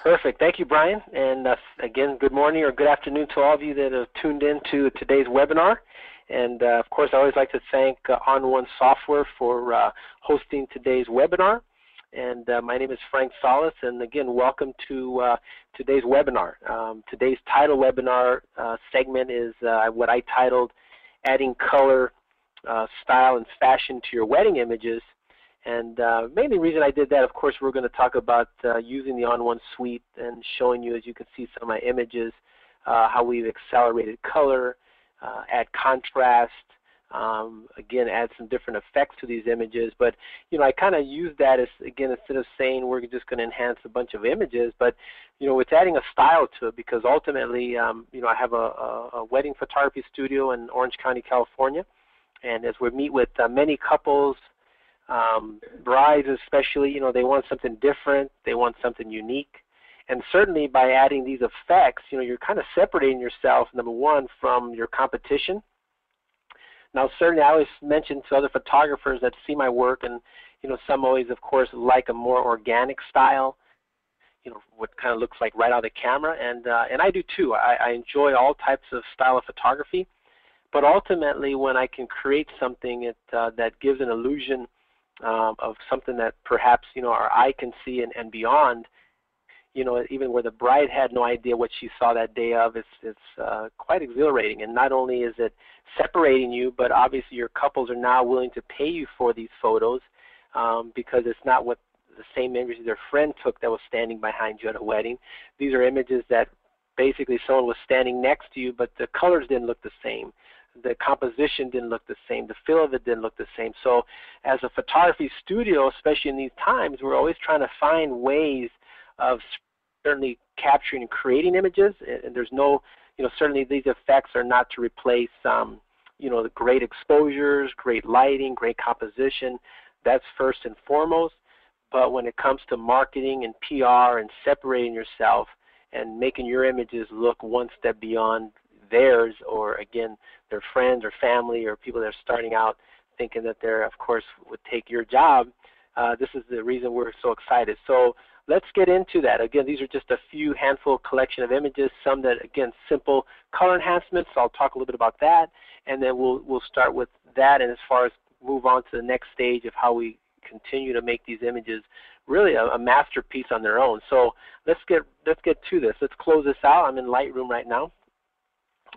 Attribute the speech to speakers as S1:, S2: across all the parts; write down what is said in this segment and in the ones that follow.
S1: Perfect. Thank you, Brian. And again, good morning or good afternoon to all of you that have tuned in to today's webinar. And of course, I always like to thank onOne Software for hosting today's webinar. And my name is Frank Salas, and again, welcome to today's webinar. Today's title webinar segment is what I titled Adding Color, Style, and Fashion to Your Wedding Images. And mainly reason I did that, of course, we're going to talk about using the onOne suite and showing you, as you can see, some of my images, how we've accelerated color, add contrast, again, add some different effects to these images. But, you know, I kind of use that as, again, instead of saying we're just going to enhance a bunch of images, but, you know, it's adding a style to it, because ultimately, you know, I have a wedding photography studio in Orange County, California. And as we meet with many couples, brides especially, you know, they want something different, they want something unique. And certainly by adding these effects, you know, you're kind of separating yourself, number one, from your competition. Now, certainly I always mention to other photographers that see my work, and, you know, some always, of course, like a more organic style, you know, what kind of looks like right out of the camera. And I do too. I enjoy all types of style of photography. But ultimately, when I can create something that gives an illusion of something that perhaps, you know, our eye can see and beyond, you know, even where the bride had no idea what she saw that day of, it's quite exhilarating. And not only is it separating you, but obviously your couples are now willing to pay you for these photos because it's not what the same images their friend took that was standing behind you at a wedding. These are images that basically someone was standing next to you, but the colors didn't look the same. The composition didn't look the same. The feel of it didn't look the same. So as a photography studio, especially in these times, we're always trying to find ways of certainly capturing and creating images. And there's no, you know, certainly these effects are not to replace, you know, the great exposures, great lighting, great composition. That's first and foremost. But when it comes to marketing and PR and separating yourself and making your images look one step beyond theirs, or again, their friends or family or people that are starting out thinking that they're, of course, would take your job, this is the reason we're so excited. So let's get into that. Again, these are just a few handful collection of images, some that, again, simple color enhancements. So I'll talk a little bit about that, and then we'll start with that, and as far as move on to the next stage of how we continue to make these images really a masterpiece on their own. So let's get to this. Let's close this out. I'm in Lightroom right now,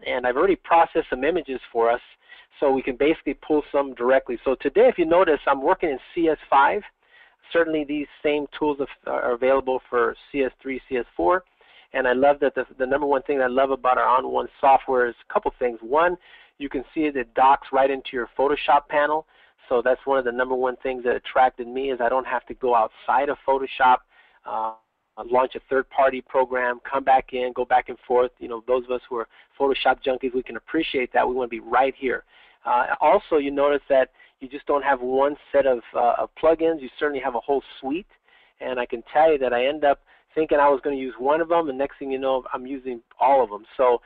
S1: and I've already processed some images for us, so we can basically pull some directly. So today, if you notice, I'm working in CS5. Certainly these same tools are available for CS3, CS4, and I love that the number one thing I love about our onOne software is a couple things. One, you can see it docks right into your Photoshop panel, so that's one of the number one things that attracted me, is I don't have to go outside of Photoshop, launch a third-party program, come back in, go back and forth. You know, those of us who are Photoshop junkies, we can appreciate that. We want to be right here. Also, you notice that you just don't have one set of plugins. You certainly have a whole suite, and I can tell you that I end up thinking I was going to use one of them, and next thing you know, I'm using all of them. So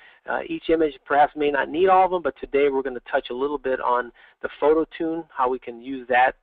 S1: each image perhaps may not need all of them, but today we're going to touch a little bit on the PhotoTune, how we can use that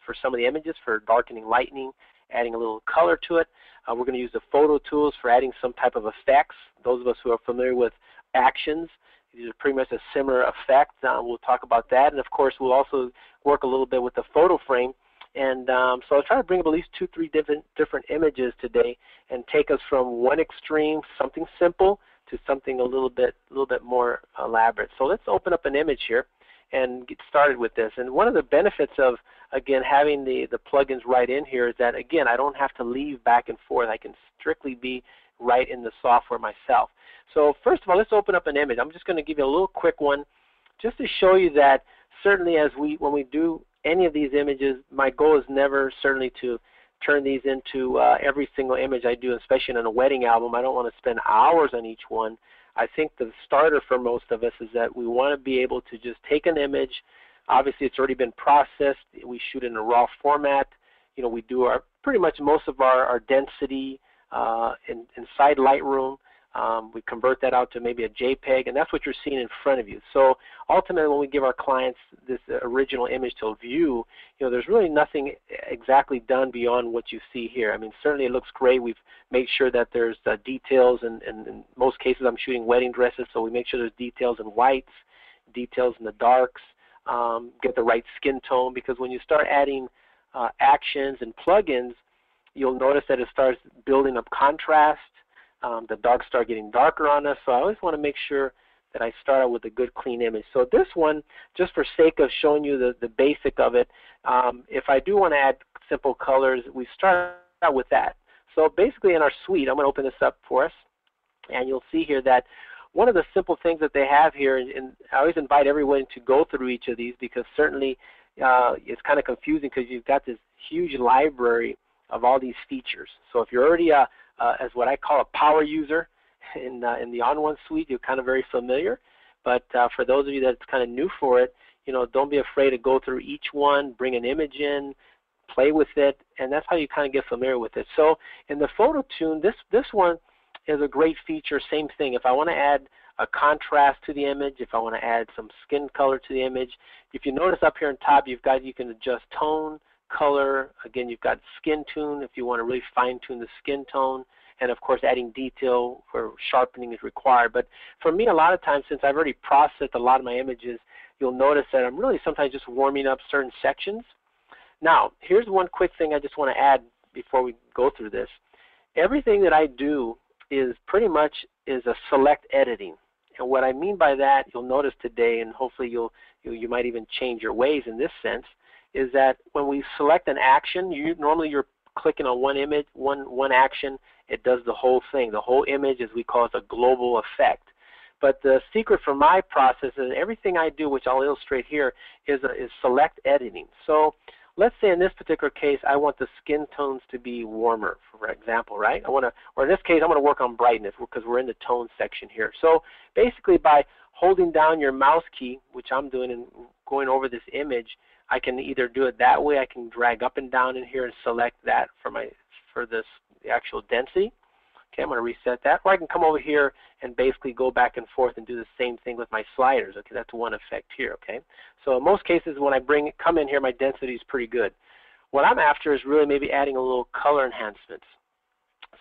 S1: for some of the images, for darkening, lightening, adding a little color to it. We're going to use the PhotoTools for adding some type of effects. Those of us who are familiar with actions, these are pretty much a similar effect. We'll talk about that. And of course, we'll also work a little bit with the PhotoFrame. And so I'll try to bring up at least 2-3 different images today and take us from one extreme, something simple, to something a little bit more elaborate. So let's open up an image here and get started with this. And one of the benefits of, again, having the plugins right in here is that, again, I don't have to leave back and forth. I can strictly be right in the software myself. So first of all, let's open up an image. I'm just going to give you a little quick one just to show you that certainly when we do any of these images, my goal is never certainly to turn these into every single image I do, especially in a wedding album. I don't want to spend hours on each one. I think the starter for most of us is that we want to be able to just take an image. Obviously, it's already been processed. We shoot in a raw format. You know, we do pretty much most of our density inside Lightroom. We convert that out to maybe a JPEG, and that's what you're seeing in front of you. So ultimately, when we give our clients this original image to view, there's really nothing exactly done beyond what you see here. I mean, certainly it looks great. We've made sure that there's details, and in most cases I'm shooting wedding dresses, so we make sure there's details in whites, details in the darks, get the right skin tone, because when you start adding actions and plugins, you'll notice that it starts building up contrast. The darks start getting darker on us, so I always want to make sure that I start out with a good clean image. So this one, just for sake of showing you the basic of it, if I do want to add simple colors, we start out with that. So basically in our suite, I'm going to open this up for us, and you'll see here that one of the simple things that they have here, and I always invite everyone to go through each of these, because certainly it's kind of confusing because you've got this huge library of all these features. So if you're already as what I call a power user in the onOne suite, you're kind of very familiar. But for those of you that's kind of new for it, don't be afraid to go through each one, bring an image in, play with it, and that's how you kind of get familiar with it. So in the PhotoTune, this one is a great feature. Same thing. If I want to add a contrast to the image, if I want to add some skin color to the image, if you notice up here on top, you can adjust tone, color. Again, you've got skin tune if you want to really fine tune the skin tone, and of course adding detail for sharpening is required. But for me, a lot of times, since I've already processed a lot of my images, you'll notice that I'm really sometimes just warming up certain sections. Now, here's one quick thing I just want to add before we go through this. Everything that I do is pretty much a select editing. And what I mean by that, you'll notice today, and hopefully you might even change your ways in this sense, is that when we select an action, normally you're clicking on one image, one action, it does the whole thing. The whole image, as we call it, a global effect. But the secret for my process is everything I do, which I'll illustrate here, is select editing. So let's say in this particular case, I want the skin tones to be warmer, for example, right? Or in this case, I'm going to work on brightness because we're in the tone section here. So basically by holding down your mouse key, which I'm doing, and going over this image, I can either do it that way, I can drag up and down in here and select that for the actual density. Okay, I'm going to reset that. Or I can come over here and basically go back and forth and do the same thing with my sliders. Okay, that's one effect here. Okay, so in most cases when I come in here, my density is pretty good. What I'm after is really maybe adding a little color enhancements.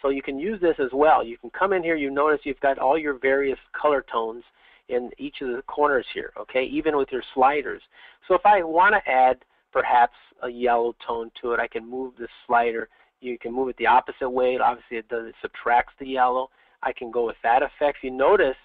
S1: So you can use this as well. You can come in here, you notice you've got all your various color tones in each of the corners here, okay, even with your sliders. So if I want to add perhaps a yellow tone to it, I can move the slider. You can move it the opposite way. Obviously it subtracts the yellow. I can go with that effect. If you notice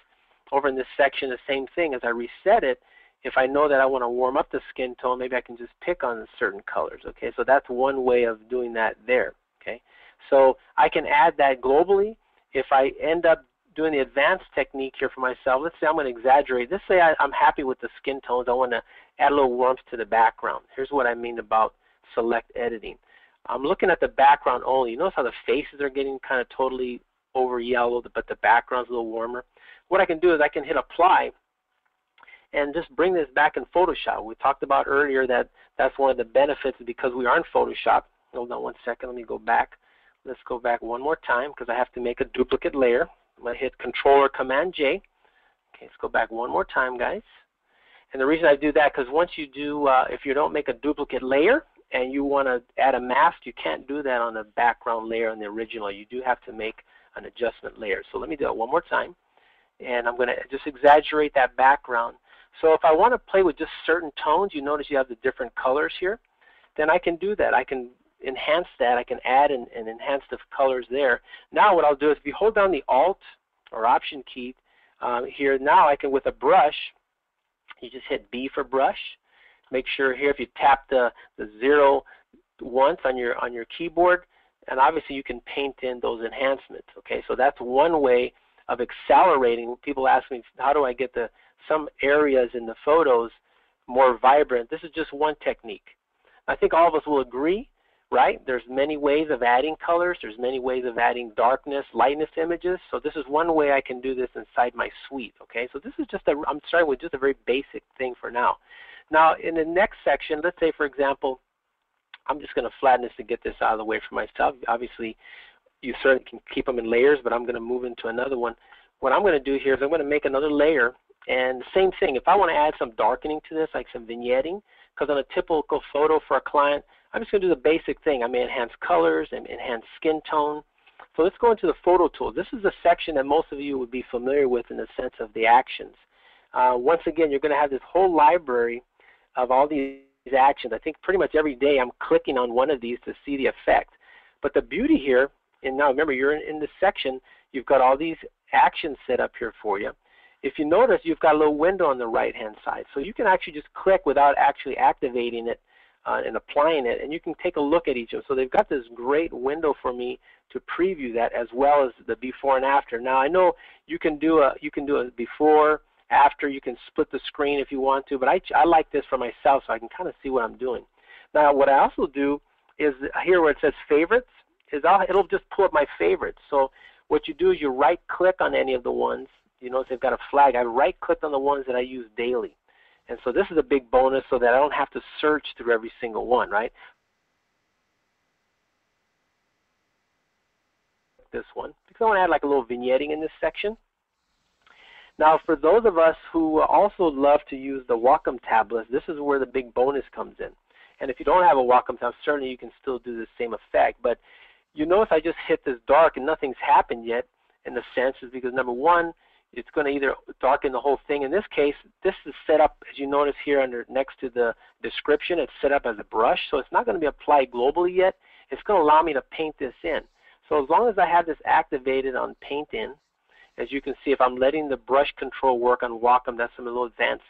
S1: over in this section the same thing, as I reset it, if I know that I want to warm up the skin tone, maybe I can just pick on certain colors, okay. So that's one way of doing that there, okay. So I can add that globally. If I end up doing the advanced technique here for myself, let's say I'm going to exaggerate. Let's say I'm happy with the skin tones. I want to add a little warmth to the background. Here's what I mean about select editing. I'm looking at the background only. You notice how the faces are getting kind of totally over yellowed, but the background's a little warmer. What I can do is I can hit apply and just bring this back in Photoshop. We talked about earlier that that's one of the benefits because we are in Photoshop. Hold on one second. Let me go back. Let's go back one more time because I have to make a duplicate layer. I'm going to hit Control or Command J. Okay, let's go back one more time, guys. And the reason I do that, because once you do, if you don't make a duplicate layer and you want to add a mask, you can't do that on the background layer on the original. You do have to make an adjustment layer. So let me do it one more time. And I'm going to just exaggerate that background. So if I want to play with just certain tones, you notice you have the different colors here, then I can do that. I can enhance that. I can add and enhance the colors there. Now what I'll do is if you hold down the Alt or Option key here, now I can, with a brush, you just hit B for brush. Make sure here if you tap the 0 once on your keyboard, and obviously you can paint in those enhancements. Okay, so that's one way of accelerating. People ask me, how do I get some areas in the photos more vibrant? This is just one technique. I think all of us will agree, right? There's many ways of adding colors. There's many ways of adding darkness, lightness images. So this is one way I can do this inside my suite. Okay, so this is just I'm starting with just a very basic thing for now. Now in the next section, let's say for example, I'm just going to flatten this to get this out of the way for myself. Obviously, you certainly can keep them in layers, but I'm going to move into another one. What I'm going to do here is I'm going to make another layer, and same thing. If I want to add some darkening to this, like some vignetting, because on a typical photo for a client, I'm just going to do the basic thing. I may enhance colors and enhance skin tone. So let's go into the PhotoTools. This is a section that most of you would be familiar with in the sense of the actions. Once again, you're going to have this whole library of all these actions. I think pretty much every day I'm clicking on one of these to see the effect. But the beauty here, and now remember you're in this section, you've got all these actions set up here for you. If you notice, you've got a little window on the right hand side. So you can actually just click without actually activating it and applying it, and you can take a look at each of them. So they've got this great window for me to preview that, as well as the before and after. Now I know you can do a before, after, you can split the screen if you want to, but I like this for myself so I can kind of see what I'm doing. Now what I also do is here where it says favorites, it'll just pull up my favorites. So what you do is you right click on any of the ones. You notice they've got a flag. I right clicked on the ones that I use daily. And so this is a big bonus so that I don't have to search through every single one, right? This one, because I want to add like a little vignetting in this section. Now for those of us who also love to use the Wacom tablets, this is where the big bonus comes in. And if you don't have a Wacom tablet, certainly you can still do the same effect. But you notice I just hit this dark and nothing's happened yet, in the sense is because number one, it's going to either darken the whole thing. In this case, this is set up, as you notice here next to the description, it's set up as a brush, so it's not going to be applied globally yet. It's going to allow me to paint this in. So as long as I have this activated on paint in, as you can see, if I'm letting the brush control work on Wacom, that's some little advanced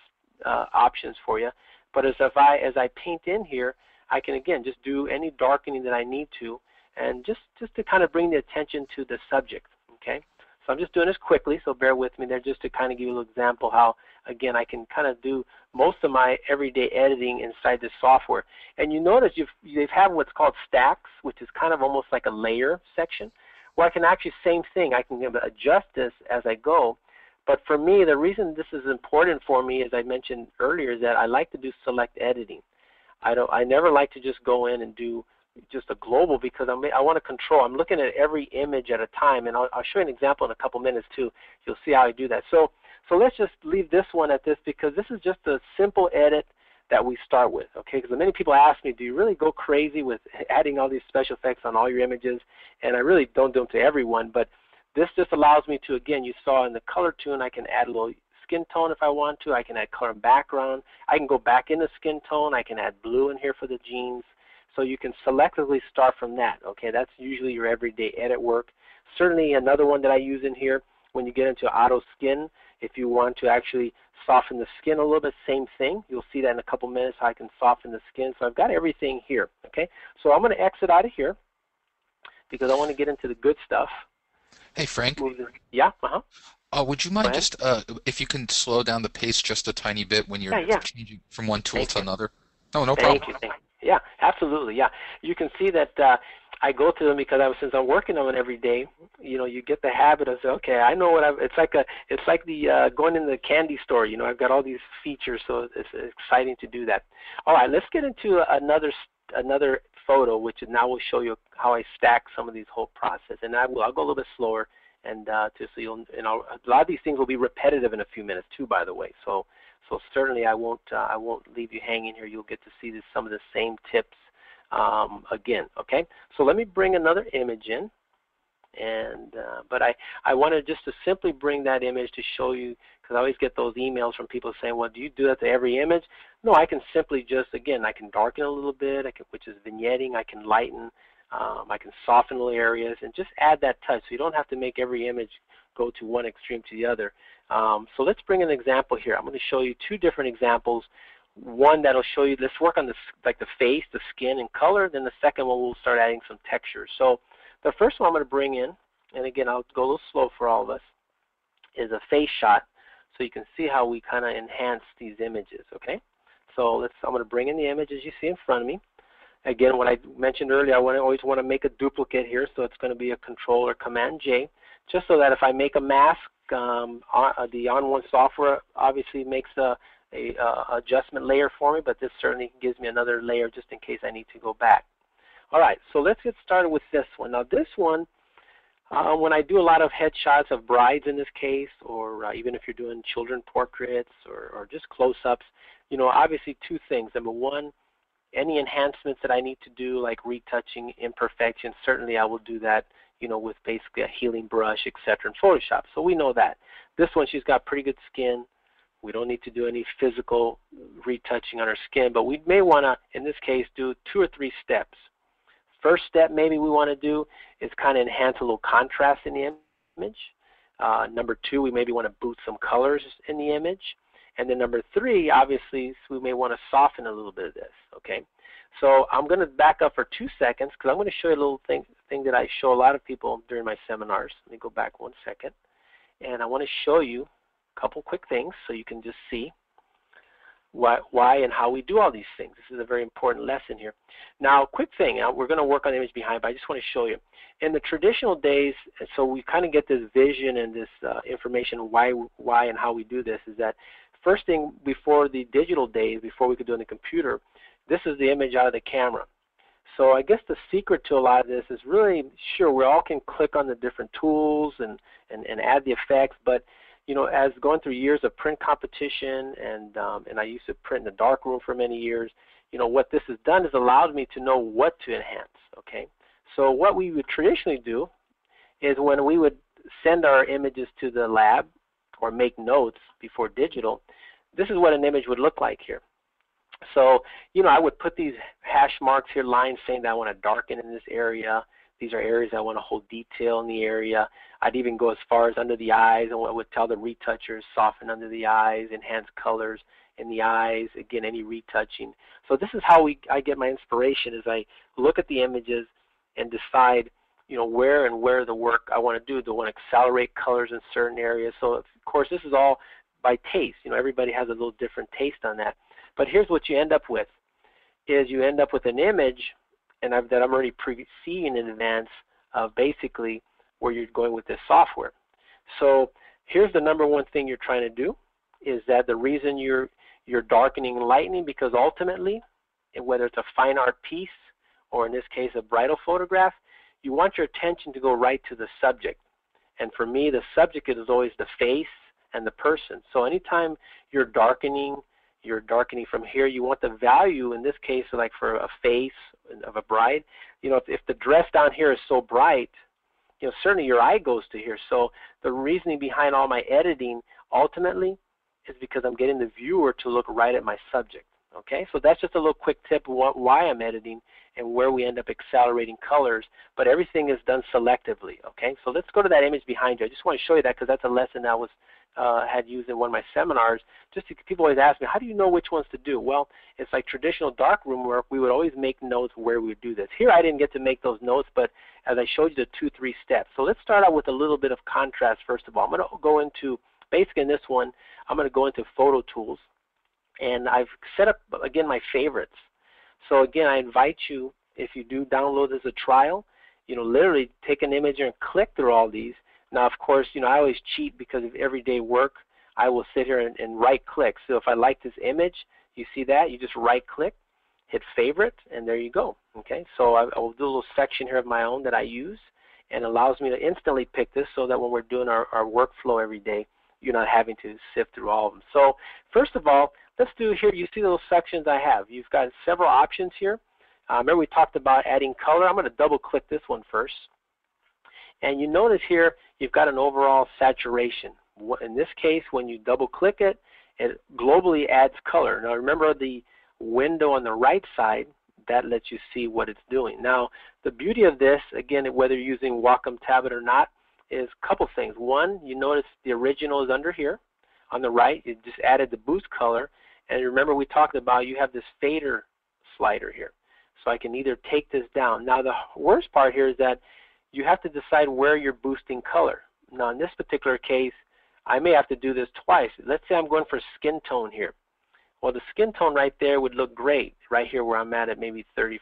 S1: options for you. But as I paint in here, I can again just do any darkening that I need to, and just to kind of bring the attention to the subject. Okay. So I'm just doing this quickly, so bear with me there just to kind of give you a little example how, again, I can kind of do most of my everyday editing inside this software. And you notice they have what's called stacks, which is kind of almost like a layer section, where I can actually, same thing, I can adjust this as I go. But for me, the reason this is important for me, as I mentioned earlier, is that I like to do select editing. I never like to just go in and do just a global, because I want to control. I'm looking at every image at a time, and I'll show you an example in a couple minutes too. You'll see how I do that. So let's just leave this one at this, because this is just a simple edit that we start with, okay? Because many people ask me, do you really go crazy with adding all these special effects on all your images? And I really don't do them to everyone, but this just allows me to, again, you saw in the color tune, I can add a little skin tone if I want to. I can add color and background. I can go back into skin tone. I can add blue in here for the jeans. So you can selectively start from that, okay? That's usually your everyday edit work. Certainly another one that I use in here, when you get into auto skin, if you want to actually soften the skin a little bit, same thing. You'll see that in a couple minutes how I can soften the skin. So I've got everything here, okay? So I'm going to exit out of here because I want to get into the good stuff.
S2: Hey, Frank.
S1: Yeah,
S2: Would you mind just, if you can slow down the pace just a tiny bit when you're changing from one tool to another? Oh, no problem.
S1: Thank you. Yeah, absolutely. Yeah, you can see that I go through them because since I'm working on it every day, you get the habit of saying, okay, I know what it's like the going in the candy store. I've got all these features, so it's exciting to do that. All right, let's get into another photo, which now will show you how I stack some of these whole process, and I'll go a little bit slower, and a lot of these things will be repetitive in a few minutes too, by the way. So certainly I won't leave you hanging here. You'll get to see some of the same tips again. Okay. So let me bring another image in, and but I wanted just to simply bring that image to show you, because I always get those emails from people saying, well, do you do that to every image? No, I can simply just, again, I can darken a little bit, which is vignetting. I can lighten. I can soften little areas and just add that touch, so you don't have to make every image go to one extreme to the other. So let's bring an example here. I'm going to show you two different examples. One that'll show you, let's work on the face, the skin, and color. Then the second one, we'll start adding some texture. So the first one I'm going to bring in, and again, I'll go a little slow for all of us, is a face shot, so you can see how we kind of enhance these images, okay? So I'm going to bring in the images you see in front of me. Again, what I mentioned earlier, I always want to make a duplicate here, so it's going to be a Control or Command J, just so that if I make a mask, the onOne software obviously makes a adjustment layer for me, but this certainly gives me another layer just in case I need to go back. All right, so let's get started with this one. Now this one, When I do a lot of headshots of brides in this case, or even if you're doing children portraits or just close-ups, you know, obviously two things. Number one, any enhancements that I need to do, like retouching imperfections, certainly I will do that, you know, with basically a healing brush, etc. in Photoshop. So we know that. This one, she's got pretty good skin. We don't need to do any physical retouching on her skin, but we may want to, in this case, do 2 or 3 steps. First step maybe we want to do is kind of enhance a little contrast in the image. Number 2, we maybe want to boost some colors in the image. And then number 3, obviously, so we may want to soften a little bit of this, okay? So I'm going to back up for 2 seconds because I'm going to show you a little thing that I show a lot of people during my seminars. Let me go back 1 second. And I want to show you a couple quick things so you can just see why and how we do all these things. This is a very important lesson here. Now, quick thing, we're going to work on the image behind, but I just want to show you. In the traditional days, so we kind of get this vision and this information why and how we do this is that first thing before the digital days, before we could do it on the computer, this is the image out of the camera. So I guess the secret to a lot of this is really, sure, we all can click on the different tools and add the effects, but you know, as going through years of print competition and I used to print in the darkroom for many years, you know, what this has done is allowed me to know what to enhance, okay? So what we would traditionally do is when we would send our images to the lab or make notes before digital, this is what an image would look like here. So, you know, I would put these hash marks here, lines saying that I want to darken in this area. These are areas I want to hold detail in the area. I'd even go as far as under the eyes, and I would tell the retouchers, soften under the eyes, enhance colors in the eyes, again, any retouching. So this is how I get my inspiration as I look at the images and decide, you know, where the work I want to do. Do I want to accelerate colors in certain areas? So, of course, this is all by taste. You know, everybody has a little different taste on that. But here's what you end up with, is you end up with an image and that I'm already seeing in advance of basically where you're going with this software. So here's the number one thing you're trying to do, is that the reason you're darkening and lightening, because ultimately, whether it's a fine art piece or in this case a bridal photograph, you want your attention to go right to the subject. And for me, the subject is always the face and the person. So anytime you're darkening from here, you want the value, in this case, like for a face of a bride, you know, if the dress down here is so bright, you know, certainly your eye goes to here. So the reasoning behind all my editing ultimately is because I'm getting the viewer to look right at my subject. Okay, so that's just a little quick tip of why I'm editing and where we end up accelerating colors, but everything is done selectively. Okay, so let's go to that image behind you. I just want to show you that because that's a lesson I had used in one of my seminars. People always ask me, how do you know which ones to do? Well, it's like traditional darkroom work. We would always make notes where we would do this. Here I didn't get to make those notes, but as I showed you the 2-3 steps. So let's start out with a little bit of contrast first of all. I'm going to go into, basically in this one, I'm going to go into PhotoTools. And I've set up, again, my favorites. So again, I invite you, if you do download as a trial, you know, literally take an image and click through all these. Now, of course, you know, I always cheat because of everyday work. I will sit here and right-click. So if I like this image, you see that? You just right-click, hit Favorite, and there you go. Okay, so I will do a little section here of my own that I use, and allows me to instantly pick this so that when we're doing our workflow every day, you're not having to sift through all of them. So first of all, let's do here, you see those sections I have. You've got several options here. Remember we talked about adding color. I'm going to double-click this one first. And you notice here you've got an overall saturation. In this case, when you double-click it, it globally adds color. Now remember the window on the right side, that lets you see what it's doing. Now the beauty of this, again, whether you're using Wacom tablet or not, is a couple things. One, you notice the original is under here. On the right, it just added the boost color. And remember we talked about you have this fader slider here. So I can either take this down. Now the worst part here is that you have to decide where you're boosting color. Now in this particular case, I may have to do this twice. Let's say I'm going for skin tone here. Well, the skin tone right there would look great, right here where I'm at maybe 34%.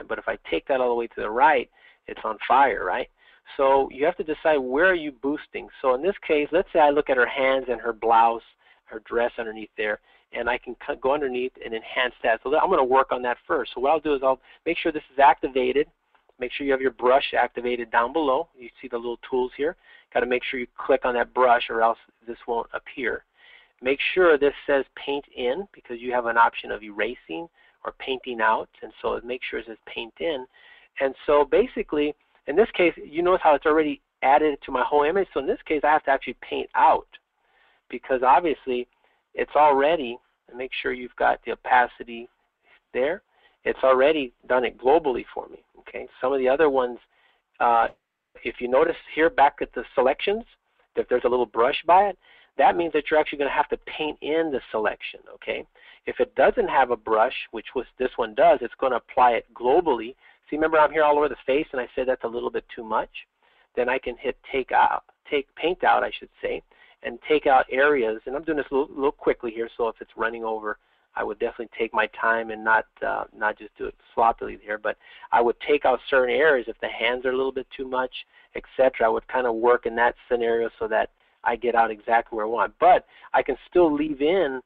S1: But if I take that all the way to the right, it's on fire, right? So you have to decide where are you boosting. So in this case, let's say I look at her hands and her blouse, her dress underneath there, and I can go underneath and enhance that. So I'm going to work on that first. So what I'll do is I'll make sure this is activated. make sure you have your brush activated down below. You see the little tools here. Got to make sure you click on that brush or else this won't appear. Make sure this says paint in because you have an option of erasing or painting out, and so make sure it says paint in. And so basically, in this case, you notice how it's already added to my whole image. So in this case, I have to actually paint out because obviously it's already, and make sure you've got the opacity there, it's already done it globally for me. Okay, some of the other ones, if you notice here back at the selections, if there's a little brush by it, that means that you're actually going to have to paint in the selection. Okay, if it doesn't have a brush, which this one does, it's going to apply it globally. See, remember I'm here all over the face, and I said that's a little bit too much. Then I can hit paint out, I should say, and take out areas. And I'm doing this a little quickly here, so if it's running over, I would definitely take my time and not just do it sloppily here. But I would take out certain areas if the hands are a little bit too much, etc. I would kind of work in that scenario so that I get out exactly where I want. But I can still leave in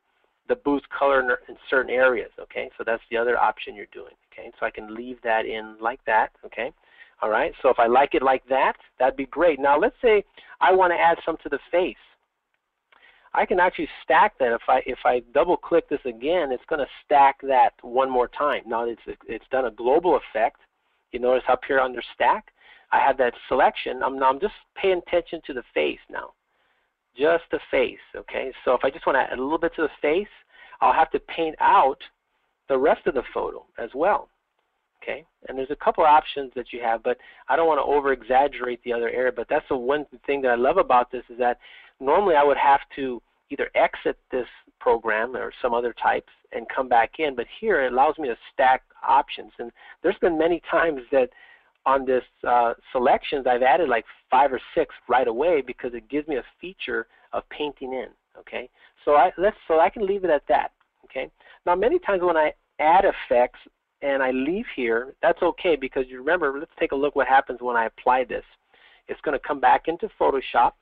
S1: the boost color in certain areas. Okay, so that's the other option you're doing. Okay, so I can leave that in like that. Okay. All right, so if I like it like that, that'd be great. Now let's say I want to add some to the face. I can actually stack that. If I double click this again, it's going to stack that one more time. Now it's done a global effect. You notice up here under stack, I have that selection. I'm just paying attention to the face now, just the face. Okay, so if I just want to add a little bit to the face, I'll have to paint out the rest of the photo as well. Okay, and there's a couple options that you have, but I don't want to over-exaggerate the other area. But that's the one thing that I love about this is that normally I would have to either exit this program or some other types and come back in, but here it allows me to stack options. And there's been many times that on this selections I've added like 5 or 6 right away because it gives me a feature of painting in. Okay, so I can leave it at that. Okay, now many times when I add effects and I leave here, that's okay because you remember, let's take a look what happens when I apply this. It's going to come back into Photoshop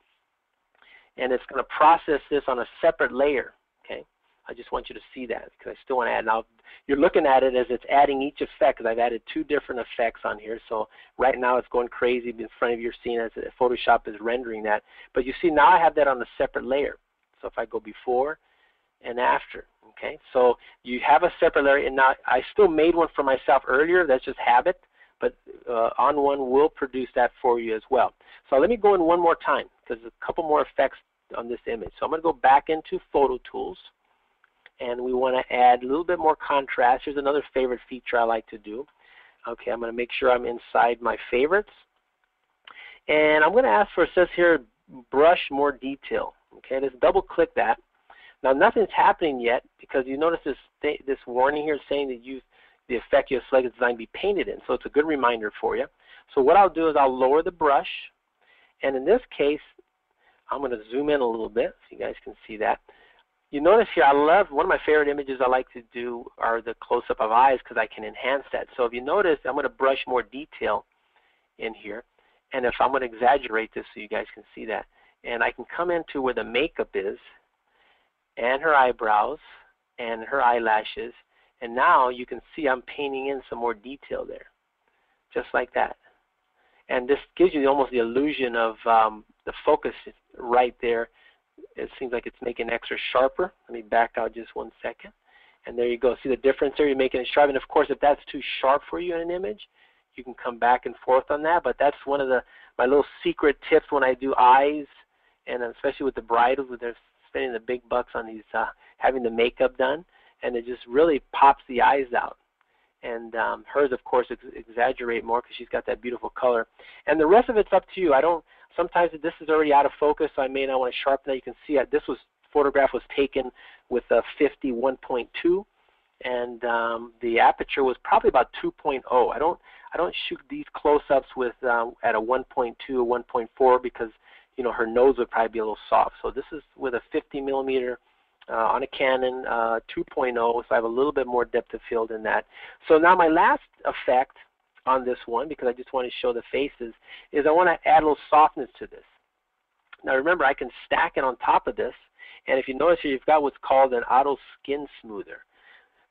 S1: and it's going to process this on a separate layer. Okay, I just want you to see that because I still want to add. Now you're looking at it as it's adding each effect because I've added 2 different effects on here. So right now it's going crazy in front of you, seeing as Photoshop is rendering that. But you see now I have that on a separate layer. So if I go before and after. Okay, so you have a separate layer, and now I still made one for myself earlier. That's just habit, but onOne will produce that for you as well. So let me go in one more time because there's a couple more effects on this image. So I'm going to go back into PhotoTools, and we want to add a little bit more contrast. Here's another favorite feature I like to do. Okay, I'm going to make sure I'm inside my favorites, and I'm going to ask for, it says here, brush more detail. Okay, let's double click that. Now nothing's happening yet because you notice this warning here saying that the effect you have selected is designed to be painted in. So it's a good reminder for you. So what I'll do is I'll lower the brush, and in this case I'm going to zoom in a little bit so you guys can see that. You notice here one of my favorite images I like to do are the close-up of eyes because I can enhance that. So if you notice, I'm going to brush more detail in here, and if I'm going to exaggerate this so you guys can see that, and I can come into where the makeup is and her eyebrows and her eyelashes, and now you can see I'm painting in some more detail there, just like that. And this gives you almost the illusion of the focus right there. It seems like it's making it extra sharper. Let me back out just 1 second. And there you go. See the difference there? You're making it sharp. And of course, if that's too sharp for you in an image, you can come back and forth on that. But that's one of my little secret tips when I do eyes, and especially with the bridals, where they're spending the big bucks on these having the makeup done, and it just really pops the eyes out. And hers, of course, exaggerate more because she's got that beautiful color. And the rest of it's up to you. Sometimes this is already out of focus, so I may not want to sharpen that. You can see this photograph was taken with a 51.2, and the aperture was probably about 2.0. I don't shoot these close-ups with at a 1.2 or 1.4 because her nose would probably be a little soft. So this is with a 50 millimeter on a Canon 2.0, so I have a little bit more depth of field in that. So now my last effect on this one, because I just want to show the faces, is I want to add a little softness to this. Now remember, I can stack it on top of this, and if you notice here, you've got what's called an auto skin smoother.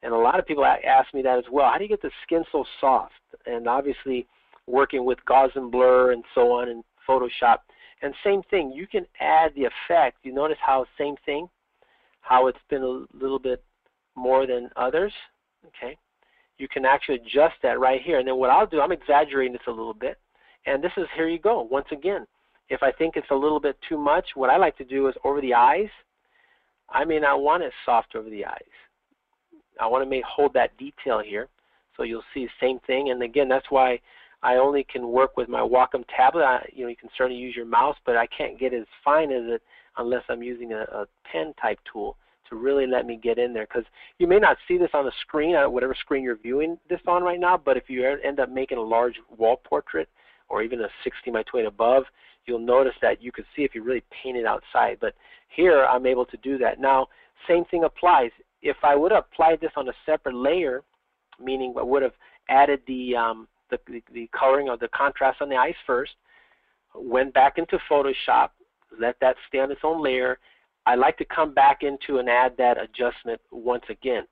S1: And a lot of people ask me that as well. How do you get the skin so soft? And obviously, working with Gaussian blur and so on in Photoshop. And same thing, you can add the effect. You notice how same thing, how it's been a little bit more than others. Okay, you can actually adjust that right here. And then what I'll do, I'm exaggerating this a little bit. And this is, here you go, once again. If I think it's a little bit too much, what I like to do is over the eyes, I may not want it soft over the eyes. I want to hold that detail here. So you'll see the same thing. And again, that's why I only can work with my Wacom tablet. You can certainly use your mouse, but I can't get as fine as it unless I'm using a pen type tool to really let me get in there. Because you may not see this on the screen, whatever screen you're viewing this on right now, but if you end up making a large wall portrait or even a 16 by 20 above, you'll notice that you can see if you really paint it outside. But here I'm able to do that. Now, same thing applies. If I would have applied this on a separate layer, meaning I would have added the coloring of the contrast on the eyes first, went back into Photoshop, let that stay on its own layer. I like to come back into and add that adjustment once again.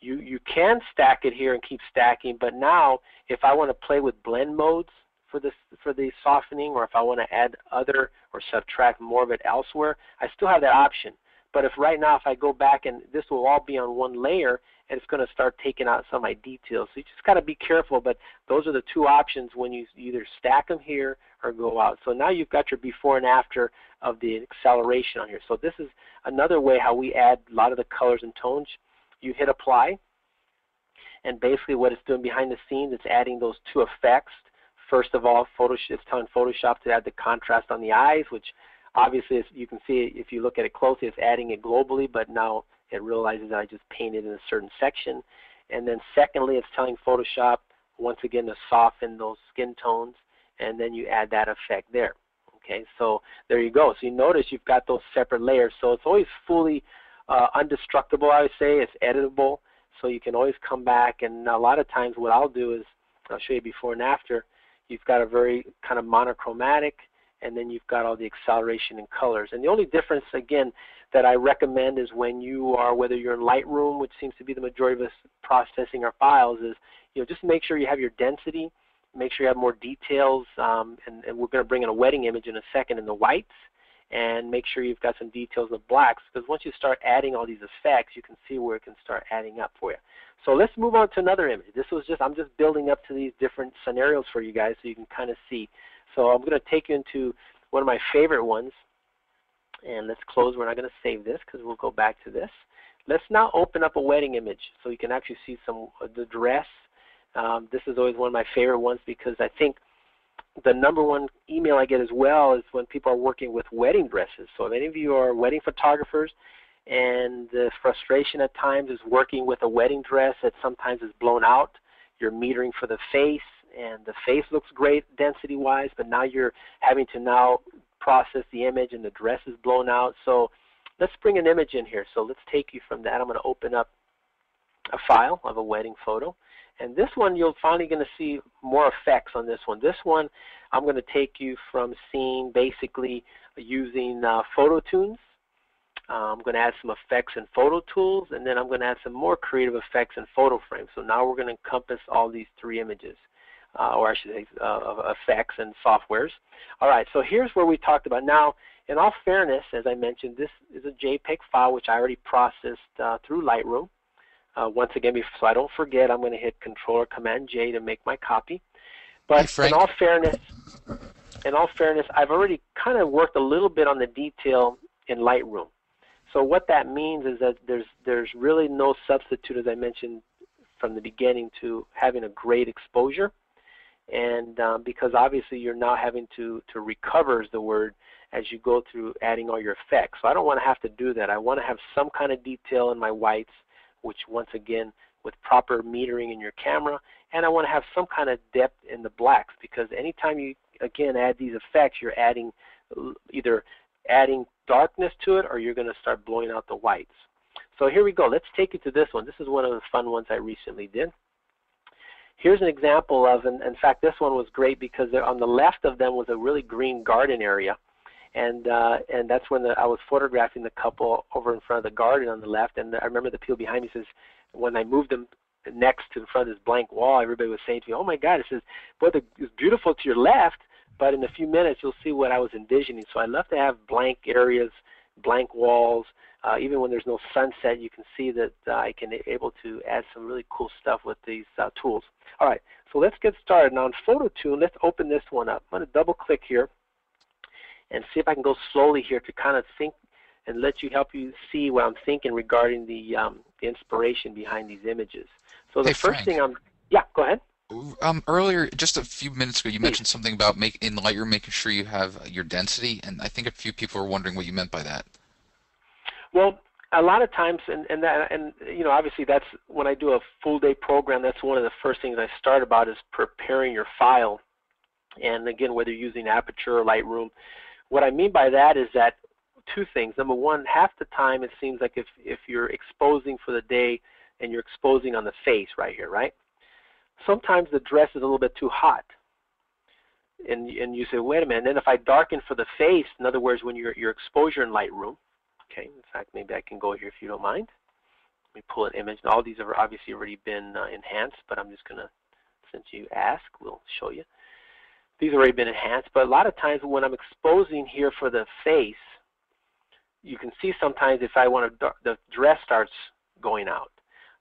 S1: You can stack it here and keep stacking, but now if I want to play with blend modes for the softening, or if I want to add other or subtract more of it elsewhere, I still have that option. But if right now, if I go back, and this will all be on one layer, and it's going to start taking out some of my details. So you just got to be careful, but those are the two options when you either stack them here or go out. So now you've got your before and after of the acceleration on here. So this is another way how we add a lot of the colors and tones. You hit apply, and basically what it's doing behind the scenes, it's adding those two effects. First of all, it's telling Photoshop to add the contrast on the eyes, which obviously, you can see if you look at it closely, it's adding it globally, but now it realizes that I just painted in a certain section. And then secondly, it's telling Photoshop, once again, to soften those skin tones, and then you add that effect there. Okay, so there you go. So you notice you've got those separate layers. So it's always fully undestructible, I would say. It's editable, so you can always come back. And a lot of times what I'll do is, I'll show you before and after, you've got a very kind of monochromatic, and then you've got all the acceleration and colors. And the only difference, again, that I recommend is when you are, whether you're in Lightroom, which seems to be the majority of us processing our files, is just make sure you have your density, make sure you have more details, and we're going to bring in a wedding image in a second in the whites, and make sure you've got some details in the blacks, because once you start adding all these effects, you can see where it can start adding up for you. So let's move on to another image. I'm just building up to these different scenarios for you guys so you can kind of see. So I'm going to take you into one of my favorite ones, and let's close. We're not going to save this because we'll go back to this. Let's now open up a wedding image so you can actually see the dress. This is always one of my favorite ones because I think the #1 email I get as well is when people are working with wedding dresses. So if any of you are wedding photographers, and the frustration at times is working with a wedding dress that sometimes is blown out, you're metering for the face, and the face looks great density-wise, but now you're having to now process the image and the dress is blown out. So let's bring an image in here. So let's take you from that. I'm going to open up a file of a wedding photo. And this one, you're finally going to see more effects on this one. This one, I'm going to take you from seeing basically using PhotoTools. I'm going to add some effects in PhotoTools, and then I'm going to add some more creative effects in PhotoFrame. So now we're going to encompass all these three images, or I should say effects and softwares. All right, so here's where we talked about. Now, in all fairness, as I mentioned, this is a JPEG file which I already processed through Lightroom. Once again, so I don't forget, I'm going to hit Control or Command J to make my copy. But
S2: hey,
S1: in all fairness, I've already kind of worked a little bit on the detail in Lightroom. So what that means is that there's really no substitute, as I mentioned from the beginning, to having a great exposure. And because obviously you're now having to recover, is the word, as you go through adding all your effects. So I don't want to have to do that. I want to have some kind of detail in my whites, which once again, with proper metering in your camera, and I want to have some kind of depth in the blacks, because anytime you, again, add these effects, you're adding either adding darkness to it, or you're going to start blowing out the whites. So here we go. Let's take you to this one. This is one of the fun ones I recently did. Here's an example of, in fact, this one was great because on the left of them was a really green garden area, and that's when I was photographing the couple over in front of the garden on the left. And I remember the people behind me says, when I moved them next to in front of this blank wall, everybody was saying to me, "Oh my God," it says, "boy, it's beautiful to your left, but in a few minutes you'll see what I was envisioning." So I love to have blank areas, blank walls. Even when there's no sunset, you can see that I can able to add some really cool stuff with these tools. All right, so let's get started. Now in PhotoTools, let's open this one up. I'm going to double click here and see if I can go slowly here to kind of think and help you see what I'm thinking regarding the inspiration behind these images. So the first thing yeah, go ahead.
S2: Earlier, just a few minutes ago, you mentioned something about in Lightroom making sure you have your density, and I think a few people are wondering what you meant by that.
S1: Well, a lot of times, and you know, obviously that's when I do a full day program. That's one of the first things I start about is preparing your file. And again, whether you're using Aperture or Lightroom, what I mean by that is that two things. Number one, half the time it seems like if you're exposing for the day and you're exposing on the face right here, right? Sometimes the dress is a little bit too hot. And you say, wait a minute, and then if I darken for the face, in other words, when your exposure in Lightroom, okay, in fact, maybe I can go here if you don't mind. Let me pull an image. Now, all these have obviously already been enhanced, but I'm just going to, since you ask, we'll show you. These have already been enhanced, but a lot of times when I'm exposing here for the face, you can see sometimes if I want to, the dress starts going out.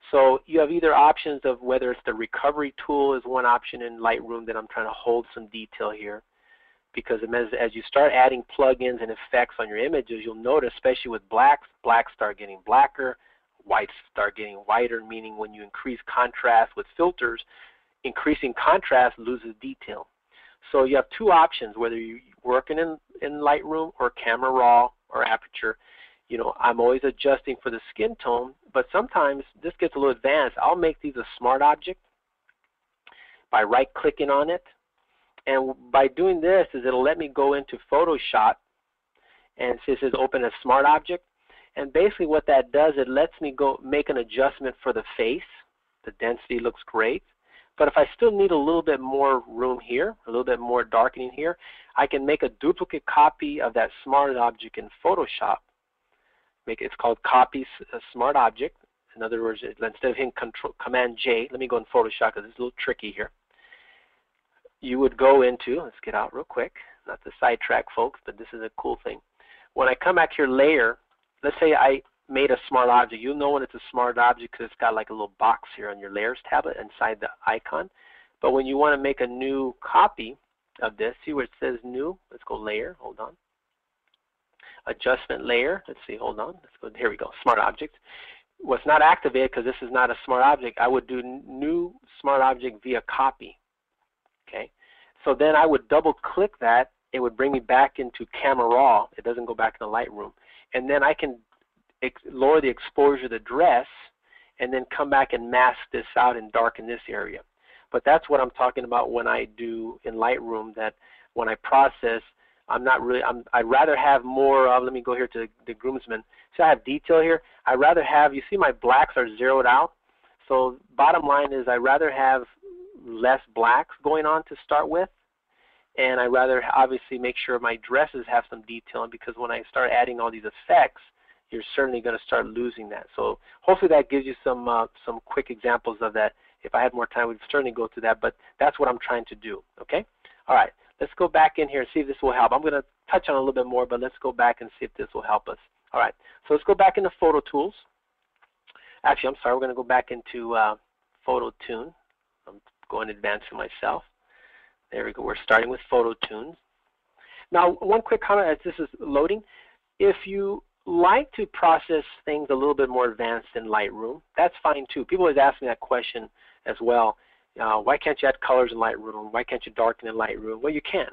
S1: So you have either options of whether it's the recovery tool is one option in Lightroom that I'm trying to hold some detail here. Because as you start adding plugins and effects on your images, you'll notice, especially with blacks start getting blacker, whites start getting whiter, meaning when you increase contrast with filters, increasing contrast loses detail. So you have two options, whether you're working in Lightroom or Camera Raw or Aperture. You know, I'm always adjusting for the skin tone, but sometimes this gets a little advanced. I'll make these a smart object by right-clicking on it. And by doing this, it'll let me go into Photoshop, and it says open a smart object. And basically what that does, it lets me go make an adjustment for the face. The density looks great. But if I still need a little bit more room here, a little bit more darkening here, I can make a duplicate copy of that smart object in Photoshop. It's called Copy Smart Object. In other words, instead of hitting Command J, let me go in Photoshop because it's a little tricky here. You would go into, let's get out real quick, not to sidetrack folks, but this is a cool thing. When I come back here, layer, let's say I made a smart object. You'll know when it's a smart object because it's got like a little box here on your layers tablet inside the icon. But when you want to make a new copy of this, see where it says new? Let's go layer, hold on. Adjustment layer, let's see, hold on. Let's go, here we go, smart object. What's not activated because this is not a smart object, I would do new smart object via copy. Okay, so then I would double click that. It would bring me back into Camera Raw. It doesn't go back into Lightroom. And then I can lower the exposure of the dress and then come back and mask this out and darken this area. But that's what I'm talking about when I do in Lightroom, that when I process, I'd rather have more, let me go here to the groomsman. So I have detail here. I'd rather have, you see my blacks are zeroed out. So bottom line is I'd rather have less blacks going on to start with, and I'd rather obviously make sure my dresses have some detail, because when I start adding all these effects, you're certainly going to start losing that. So hopefully that gives you some quick examples of that. If I had more time, we'd certainly go through that, but that's what I'm trying to do, okay? All right, let's go back in here and see if this will help. I'm going to touch on a little bit more, but let's go back and see if this will help us. All right, so let's go back into PhotoTools. Actually, I'm sorry, we're going to go back into PhotoTools. I'm going advancing myself. There we go. We're starting with PhotoTools. Now, one quick comment as this is loading. If you like to process things a little bit more advanced in Lightroom, that's fine too. People always ask me that question as well. Why can't you add colors in Lightroom? Why can't you darken in Lightroom? Well, you can.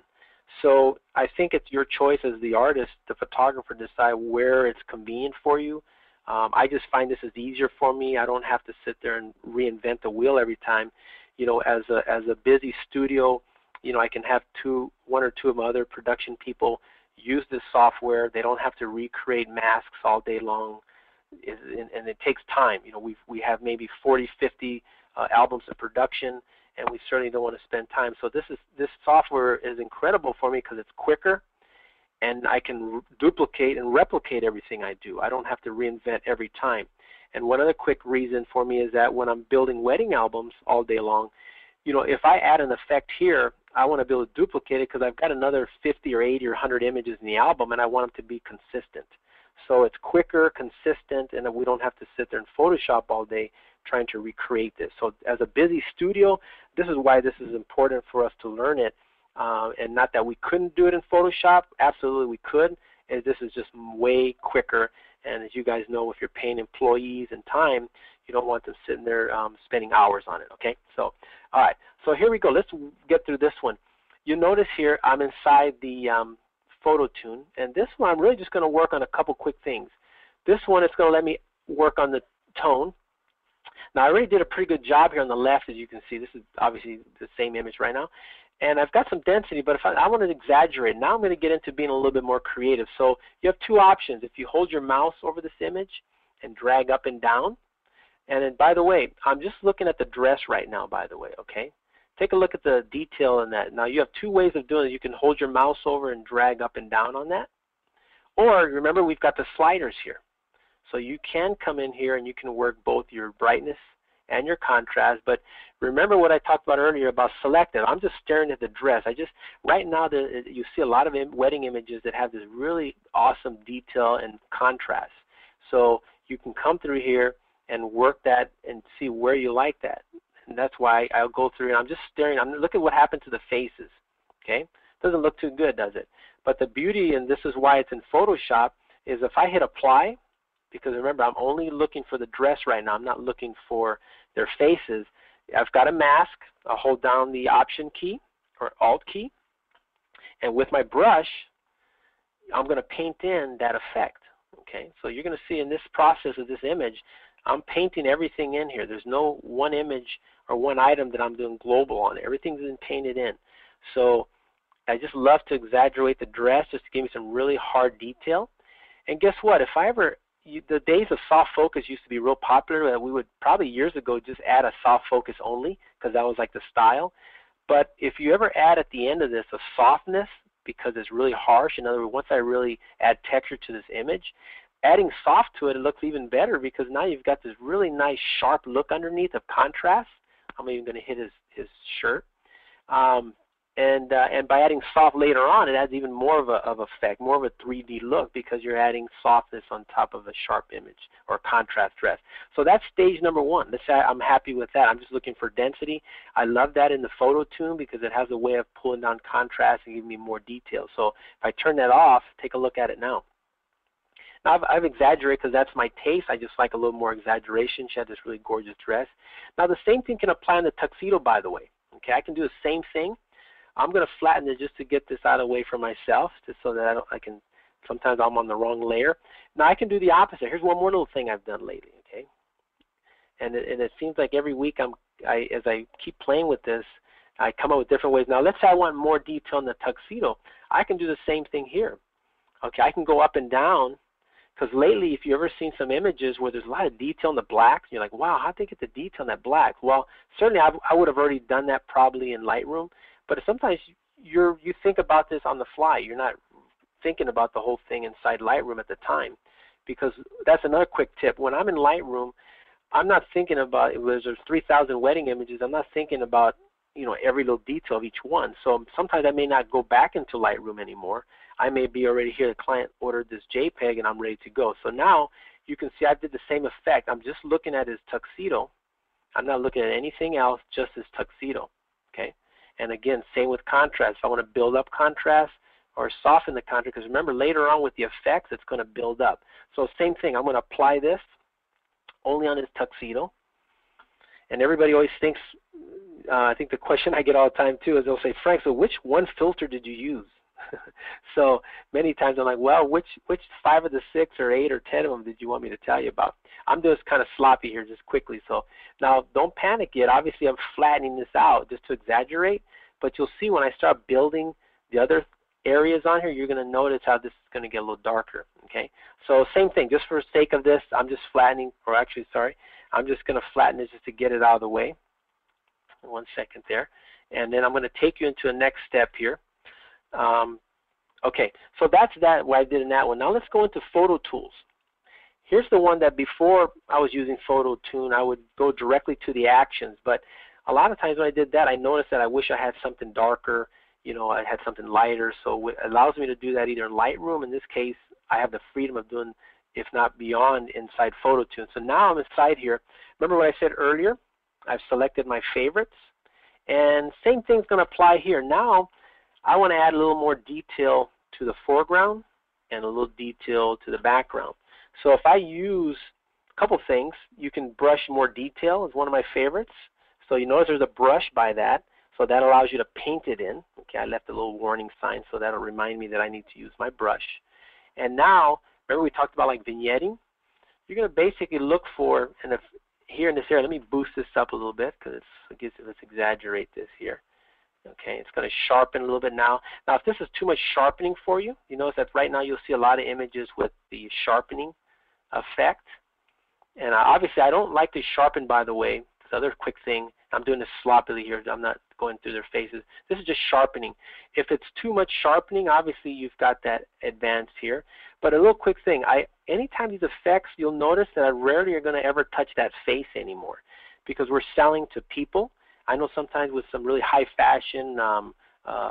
S1: So I think it's your choice as the artist, the photographer, to decide where it's convenient for you. I just find this is easier for me. I don't have to sit there and reinvent the wheel every time. You know, as a busy studio, you know, I can have one or two of my other production people use this software. They don't have to recreate masks all day long, and it takes time. You know, we have maybe 40, 50 albums of production, and we certainly don't want to spend time. So this software is incredible for me because it's quicker, and I can duplicate and replicate everything I do. I don't have to reinvent every time. And one other quick reason for me is that when I'm building wedding albums all day long, you know, if I add an effect here, I want to be able to duplicate it because I've got another 50 or 80 or 100 images in the album, and I want them to be consistent. So it's quicker, consistent, and we don't have to sit there in Photoshop all day trying to recreate this. So as a busy studio, this is why this is important for us to learn it. And not that we couldn't do it in Photoshop. Absolutely we could. And this is just way quicker. And as you guys know, if you're paying employees and time, you don't want them sitting there spending hours on it, okay? So, all right. So here we go. Let's get through this one. You notice here I'm inside the PhotoTune. And this one I'm really just going to work on a couple quick things. This one is going to let me work on the tone. Now I already did a pretty good job here on the left, as you can see. This is obviously the same image right now. And I've got some density, but if I want to exaggerate, now I'm going to get into being a little bit more creative. So you have two options. If you hold your mouse over this image and drag up and down, and then by the way, I'm just looking at the dress right now, by the way, okay? Take a look at the detail in that. Now you have two ways of doing it. You can hold your mouse over and drag up and down on that. Or remember, we've got the sliders here. So you can come in here and you can work both your brightness and your contrast. But remember what I talked about earlier about selective. I'm just staring at the dress. Right now you see a lot of wedding images that have this really awesome detail and contrast. So you can come through here and work that and see where you like that. And that's why I'll go through and I'm just staring. I'm looking at what happened to the faces. Okay, doesn't look too good, does it? But the beauty, and this is why it's in Photoshop, is if I hit apply, because remember I'm only looking for the dress right now. I'm not looking for their faces. I've got a mask. I'll hold down the Option key or Alt key, and with my brush, I'm going to paint in that effect. Okay, so you're going to see in this process of this image, I'm painting everything in here. There's no one image or one item that I'm doing global on. Everything's been painted in. So I just love to exaggerate the dress just to give me some really hard detail. And guess what? If I ever, the days of soft focus used to be real popular. We would probably years ago just add a soft focus only because that was like the style. But if you ever add at the end of this a softness because it's really harsh, in other words, once I really add texture to this image, adding soft to it, it looks even better because now you've got this really nice sharp look underneath of contrast. I'm even going to hit his shirt. And by adding soft later on, it adds even more of effect, more of a 3D look because you're adding softness on top of a sharp image or contrast dress. So that's stage number one. Let's say I'm happy with that. I'm just looking for density. I love that in the PhotoTune because it has a way of pulling down contrast and giving me more detail. So if I turn that off, take a look at it now. Now I've exaggerated because that's my taste. I just like a little more exaggeration. She had this really gorgeous dress. Now the same thing can apply in the tuxedo, by the way. Okay, I can do the same thing. I'm going to flatten it just to get this out of the way for myself, just so that I can. Sometimes I'm on the wrong layer. Now I can do the opposite. Here's one more little thing I've done lately. Okay, and it seems like every week as I keep playing with this, I come up with different ways. Now let's say I want more detail in the tuxedo. I can do the same thing here. Okay, I can go up and down. Because lately, if you've ever seen some images where there's a lot of detail in the blacks, you're like, wow, how'd they get the detail in that black? Well, certainly I would have already done that probably in Lightroom. But sometimes you think about this on the fly. You're not thinking about the whole thing inside Lightroom at the time. Because that's another quick tip. When I'm in Lightroom, I'm not thinking about, there's 3,000 wedding images, I'm not thinking about every little detail of each one. So sometimes I may not go back into Lightroom anymore. I may be already here. The client ordered this JPEG and I'm ready to go. So now you can see I did the same effect. I'm just looking at his tuxedo. I'm not looking at anything else, just his tuxedo. Okay. And again, same with contrast. If I want to build up contrast or soften the contrast, because remember later on with the effects, it's going to build up. So same thing. I'm going to apply this only on his tuxedo. And everybody always thinks, I think the question I get all the time too is they'll say, Frank, so which one filter did you use? So many times I'm like, well, which 5 of the 6 or 8 or 10 of them did you want me to tell you about? I'm just kind of sloppy here just quickly. So now don't panic yet. Obviously I'm flattening this out just to exaggerate, but you'll see when I start building the other areas on here, you're going to notice how this is going to get a little darker. Okay, so same thing, just for the sake of this, I'm just flattening, or actually, sorry, I'm just going to flatten this just to get it out of the way. 1 second there. And then I'm going to take you into a next step here. Okay, so that's what I did in that one. Now let's go into PhotoTools. Here's the one that before I was using PhotoTune, I would go directly to the actions. But a lot of times when I did that, I noticed that I wish I had something darker. You know, I had something lighter. So it allows me to do that either in Lightroom. In this case, I have the freedom of doing, if not beyond, inside PhotoTune. So now I'm inside here. Remember what I said earlier? I've selected my favorites. And same thing's going to apply here. Now I want to add a little more detail to the foreground and a little detail to the background. So if I use a couple things, you can brush more detail is one of my favorites. So you notice there's a brush by that. So that allows you to paint it in. Okay, I left a little warning sign so that'll remind me that I need to use my brush. And now, remember we talked about like vignetting? You're going to basically look for, and if here in this area, let me boost this up a little bit because let's exaggerate this here. Okay, it's going to sharpen a little bit now. Now, if this is too much sharpening for you, you notice that right now you'll see a lot of images with the sharpening effect. And obviously, I don't like to sharpen, by the way. This other quick thing, I'm doing this sloppily here. I'm not going through their faces. This is just sharpening. If it's too much sharpening, obviously you've got that advanced here. But a little quick thing, anytime these effects, you'll notice that I rarely are going to ever touch that face anymore because we're selling to people. I know sometimes with some really high fashion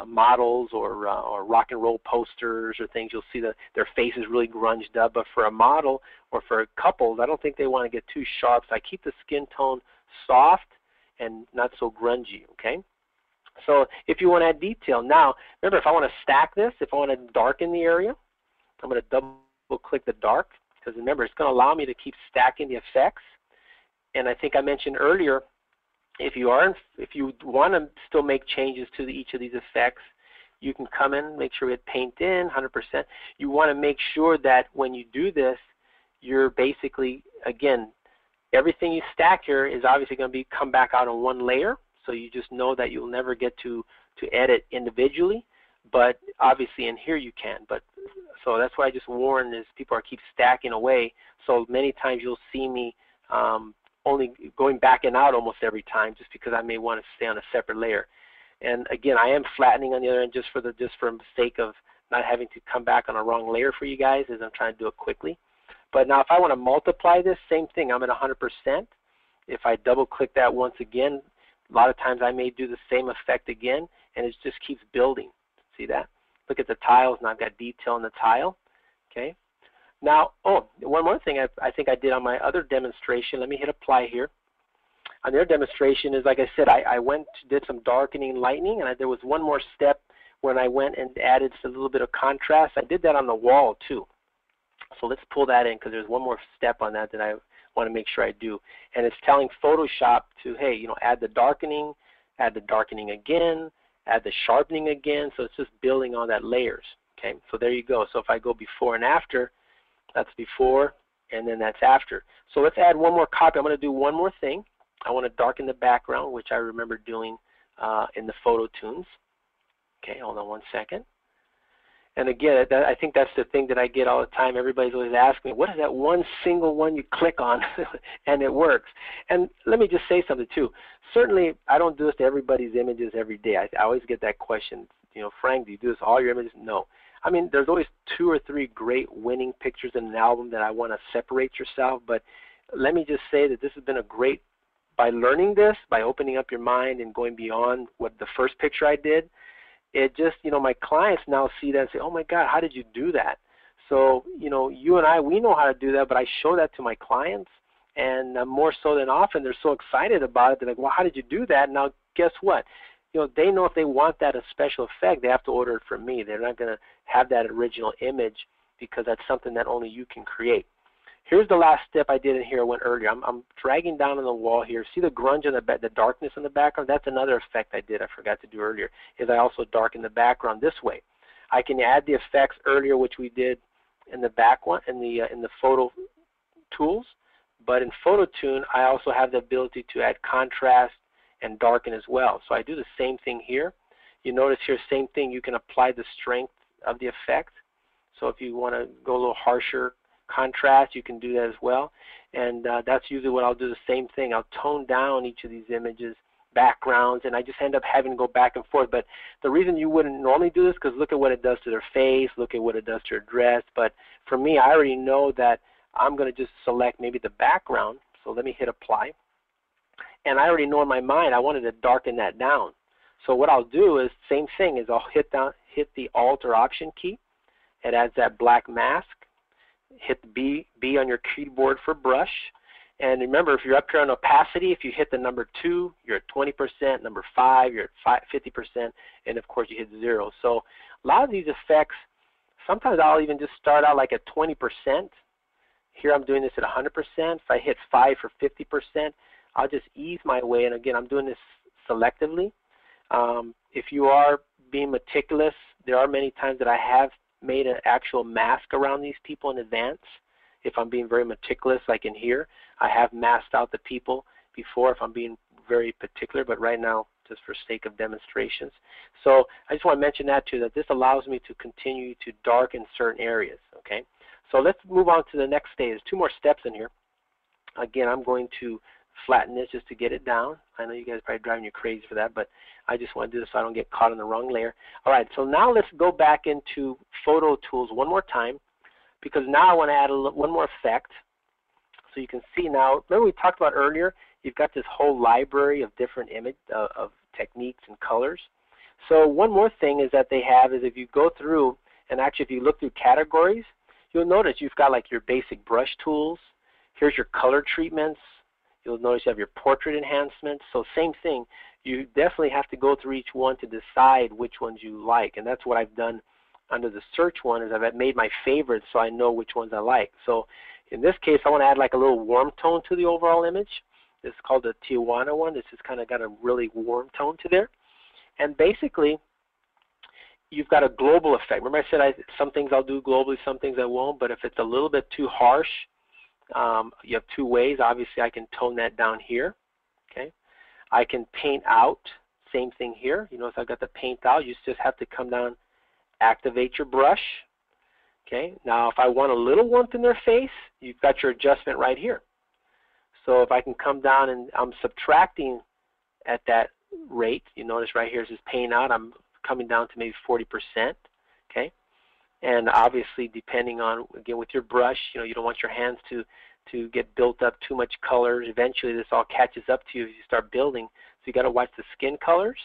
S1: models or rock and roll posters or things, you'll see that their face is really grunged up. But for a model or for couples, I don't think they want to get too sharp. So I keep the skin tone soft and not so grungy, okay? So if you want to add detail, now remember if I want to stack this, if I want to darken the area, I'm going to double click the dark because remember it's going to allow me to keep stacking the effects. And I think I mentioned earlier, if you want to still make changes to each of these effects, you can come in, make sure we hit paint in 100%. You want to make sure that when you do this, you're basically, again, everything you stack here is obviously going to come back out on one layer. So you just know that you'll never get to edit individually. But obviously in here you can. But so that's why I just warn is people keep stacking away. So many times you'll see me only going back and out almost every time just because I may want to stay on a separate layer. And again, I am flattening on the other end just for the sake of not having to come back on a wrong layer for you guys as I'm trying to do it quickly. But now if I want to multiply this, same thing, I'm at 100%. If I double click that once again, a lot of times I may do the same effect again and it just keeps building. See that? Look at the tiles and I've got detail in the tile. Okay. Now, one more thing I think I did on my other demonstration. Let me hit apply here. On their demonstration is, like I said, I did some darkening and lightening, and there was one more step when I went and added a little bit of contrast. I did that on the wall too. So let's pull that in because there's one more step on that I want to make sure I do. And it's telling Photoshop to, hey, add the darkening again, add the sharpening again. So it's just building on that layers. Okay, so there you go. So if I go before and after, that's before and then that's after. So let's add one more copy. I'm going to do one more thing. I want to darken the background, which I remember doing in the PhotoTools. Okay, hold on one second. And again, I think that's the thing that I get all the time. Everybody's always asking me, what is that one single one you click on and it works? And let me just say something too. Certainly, I don't do this to everybody's images every day. I always get that question, Frank, do you do this to all your images? No. I mean, there's always 2 or 3 great winning pictures in an album that I want to separate yourself. But let me just say that this has been a great, by learning this, by opening up your mind and going beyond what the first picture I did, it just, my clients now see that and say, oh my God, how did you do that? So, you and I, we know how to do that, but I show that to my clients, and more so than often, they're so excited about it. They're like, well, how did you do that? Now, guess what? They know if they want that a special effect, they have to order it from me. They're not going to have that original image because that's something that only you can create. Here's the last step I did in here I went earlier. I'm dragging down on the wall here. See the grunge and the darkness in the background? That's another effect I did. I forgot to do earlier. Is I also darken the background this way. I can add the effects earlier, which we did in the back one in the photo tools. But in PhotoTune, I also have the ability to add contrast and darken as well. So I do the same thing here. You notice here, same thing. You can apply the strength of the effect. So if you want to go a little harsher contrast, you can do that as well. And that's usually what I'll do, the same thing. I'll tone down each of these images, backgrounds, and I just end up having to go back and forth. But the reason you wouldn't normally do this, because look at what it does to their face, look at what it does to their dress. But for me, I already know that I'm going to just select maybe the background. So let me hit apply. And I already know in my mind I wanted to darken that down. So what I'll do is same thing is I'll hit the Alt or Option key. It adds that black mask. Hit the B on your keyboard for brush. And remember, if you're up here on opacity, if you hit the number 2, you're at 20%, number 5, you're at 50%, and of course you hit 0. So a lot of these effects, sometimes I'll even just start out like at 20%. Here I'm doing this at 100%. If I hit 5 for 50%, I'll just ease my way. And again, I'm doing this selectively. If you are being meticulous, there are many times that I have made an actual mask around these people in advance. If I'm being very meticulous, like in here, I have masked out the people before if I'm being very particular, but right now, just for sake of demonstrations. So I just want to mention that too, that this allows me to continue to darken certain areas, okay? So let's move on to the next stage. There's 2 more steps in here. Again, I'm going to flatten this just to get it down. I know you guys are probably driving you crazy for that, but I just want to do this so I don't get caught in the wrong layer. All right, so now let's go back into PhotoTools one more time, because now I want to add one more effect. So you can see now, remember we talked about earlier, you've got this whole library of different of techniques and colors. So one more thing is that they have is if you go through, and actually if you look through categories, you'll notice you've got like your basic brush tools. Here's your color treatments. You'll notice you have your portrait enhancements. So same thing, you definitely have to go through each one to decide which ones you like. And that's what I've done under the search one, is I've made my favorites so I know which ones I like. So in this case, I want to add like a little warm tone to the overall image. This is called the Tijuana one. This has kind of got a really warm tone to there. And basically, you've got a global effect. Remember I said some things I'll do globally, some things I won't, but if it's a little bit too harsh, you have 2 ways. Obviously, I can tone that down here. Okay, I can paint out. Same thing here. You notice I've got the paint out. You just have to come down, activate your brush. Okay, now if I want a little warmth in their face, you've got your adjustment right here. So if I can come down and I'm subtracting at that rate, you notice right here it says paint out, I'm coming down to maybe 40%. Okay, and obviously depending on, again, with your brush, you don't want your hands to get built up too much colors. Eventually this all catches up to you as you start building. So you got to watch the skin colors.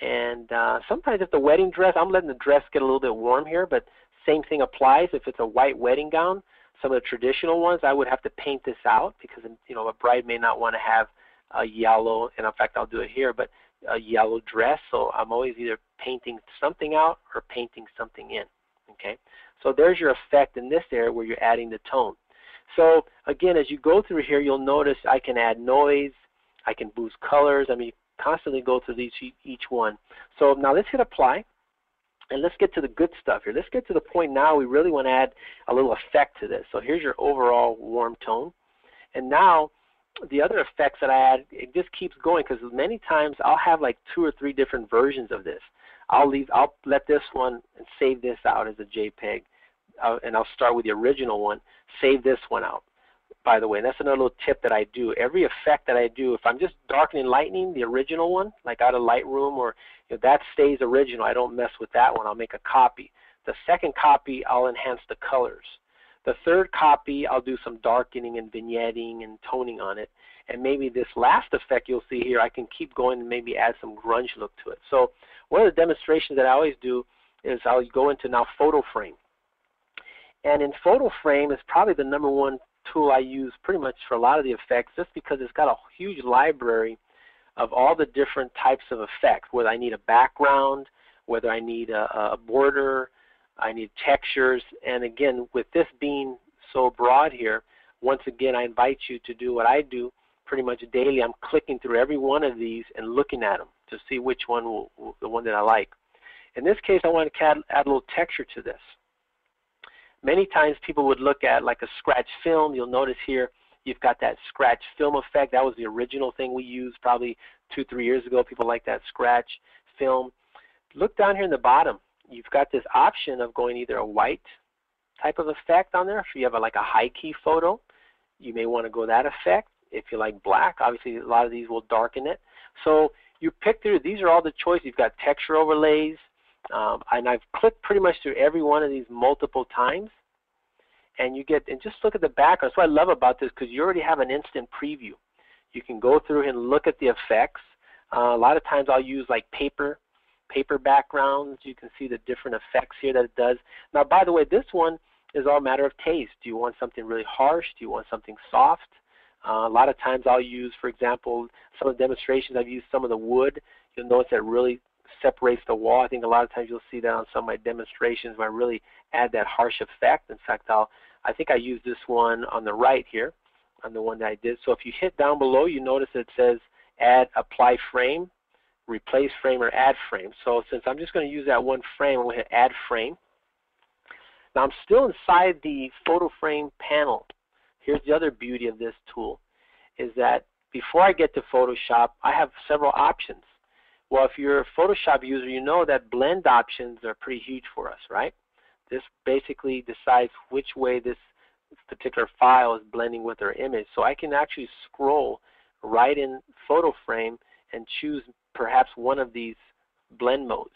S1: And sometimes if the wedding dress, I'm letting the dress get a little bit warm here, but same thing applies. If it's a white wedding gown, some of the traditional ones, I would have to paint this out because a bride may not want to have a yellow, and in fact I'll do it here, but a yellow dress. So I'm always either painting something out or painting something in. Okay, so there's your effect in this area where you're adding the tone. So again, as you go through here, you'll notice I can add noise, I can boost colors. I mean, constantly go through each one. So now let's hit apply, and let's get to the good stuff here. Let's get to the point now we really want to add a little effect to this. So here's your overall warm tone. And now the other effects that I add, it just keeps going, because many times I'll have like 2 or 3 different versions of this. I'll let this one and save this out as a JPEG, and I'll start with the original one, save this one out. By the way, and that's another little tip that I do. Every effect that I do, if I'm just darkening and lightening the original one, like out of Lightroom, or that stays original. I don't mess with that one. I'll make a copy. The second copy, I'll enhance the colors. The third copy, I'll do some darkening and vignetting and toning on it. And maybe this last effect you'll see here, I can keep going and maybe add some grunge look to it. So one of the demonstrations that I always do is I'll go into now PhotoFrame. And in PhotoFrame is probably the #1 tool I use pretty much for a lot of the effects, just because it's got a huge library of all the different types of effects, whether I need a background, whether I need a border, I need textures. And again, with this being so broad here, once again I invite you to do what I do pretty much daily. I'm clicking through every one of these and looking at them to see which one the one that I like. In this case, I want to add a little texture to this. Many times people would look at like a scratch film. You'll notice here you've got that scratch film effect. That was the original thing we used probably 2-3 years ago. People like that scratch film. Look down here in the bottom. You've got this option of going either a white type of effect on there. If you have like a high key photo, you may want to go that effect. If you like black, obviously a lot of these will darken it. So you pick through. These are all the choices. You've got texture overlays. And I've clicked pretty much through every one of these multiple times. and just look at the background. That's what I love about this, because you already have an instant preview. You can go through and look at the effects. A lot of times I'll use like paper backgrounds. You can see the different effects here that it does. Now, by the way, this one is all a matter of taste. Do you want something really harsh? Do you want something soft? A lot of times I'll use, for example, some of the demonstrations, I've used some of the wood. You'll notice that really separates the wall. I think a lot of times you'll see that on some of my demonstrations where I really add that harsh effect. In fact, I think I used this one on the right here, on the one that I did. So if you hit down below, you notice it says add apply frame, replace frame, or add frame. So since I'm just going to use that one frame, I'm going to hit add frame. Now I'm still inside the PhotoFrame panel. Here's the other beauty of this tool, is that before I get to Photoshop, I have several options. Well, if you're a Photoshop user, you know that blend options are pretty huge for us, right? This basically decides which way this particular file is blending with our image. So I can actually scroll right in PhotoFrame and choose perhaps one of these blend modes.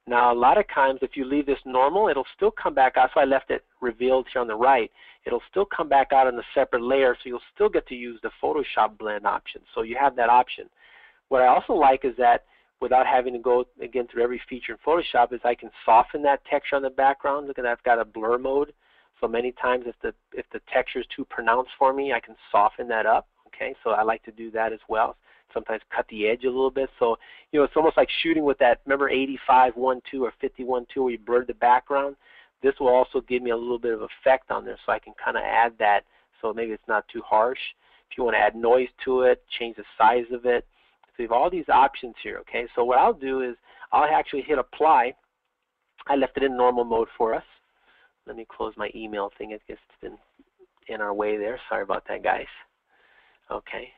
S1: Now, a lot of times if you leave this normal, it'll still come back out. So I left it revealed here on the right. It'll still come back out in a separate layer, so you'll still get to use the Photoshop blend option. So you have that option. What I also like is that without having to go again through every feature in Photoshop, is I can soften that texture on the background. Look at that, I've got a blur mode. So many times if the texture is too pronounced for me, I can soften that up. Okay, so I like to do that as well. Sometimes cut the edge a little bit. So, you know, it's almost like shooting with that, remember 85-1-2 or 51-2 where you blurred the background? This will also give me a little bit of effect on there, so I can kind of add that so maybe it's not too harsh. If you want to add noise to it, change the size of it. So you have all these options here, okay? So what I'll do is I'll actually hit apply. I left it in normal mode for us. Let me close my email thing. It's been in our way there. Sorry about that, guys. Okay.